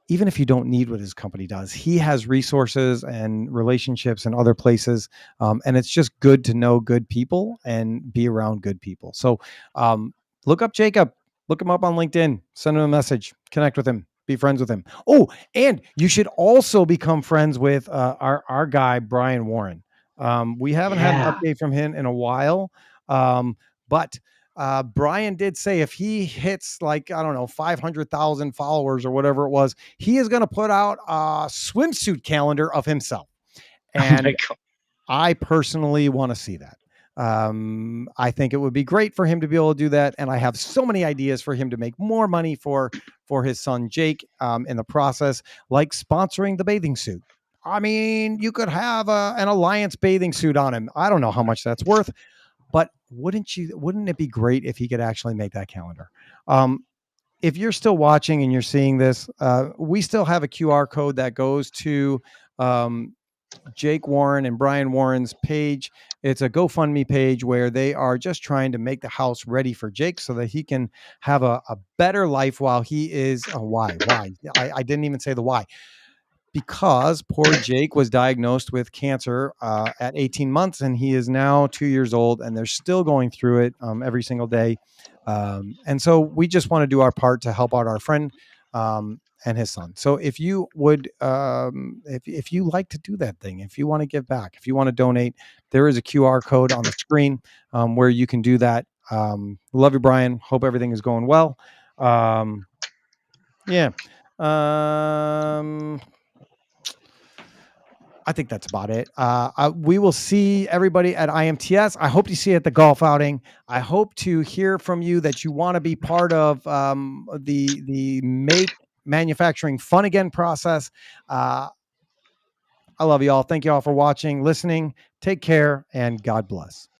even if you don't need what his company does, he has resources and relationships in other places. And it's just good to know good people and be around good people. So look up Jacob, look him up on LinkedIn, send him a message, connect with him, be friends with him. Oh, and you should also become friends with our guy, Brian Warren. We haven't had an Yeah. update from him in a while, but Brian did say if he hits like, I don't know, 500,000 followers or whatever it was, he is going to put out a swimsuit calendar of himself. Oh my And God. I personally want to see that. I think it would be great for him to be able to do that. And I have so many ideas for him to make more money for his son, Jake, in the process, like sponsoring the bathing suit. I mean, you could have an Alliance bathing suit on him. I don't know how much that's worth, but wouldn't it be great if he could actually make that calendar? If you're still watching and you're seeing this, we still have a QR code that goes to Jake Warren and Brian Warren's page. It's a GoFundMe page where they are just trying to make the house ready for Jake so that he can have a better life while he is why? I didn't even say the why. Because poor Jake was diagnosed with cancer at 18 months, and he is now 2 years old, and they're still going through it every single day. And so we just want to do our part to help out our friend and his son. So if you would, if you like to do that thing, if you want to give back, if you want to donate, there is a QR code on the screen where you can do that. Love you, Brian. Hope everything is going well. Yeah. I think that's about it. We will see everybody at IMTS. I hope to see you at the golf outing. I hope to hear from you that you want to be part of the Make Manufacturing Fun Again process. I love you all. Thank you all for watching, listening. Take care, and God bless.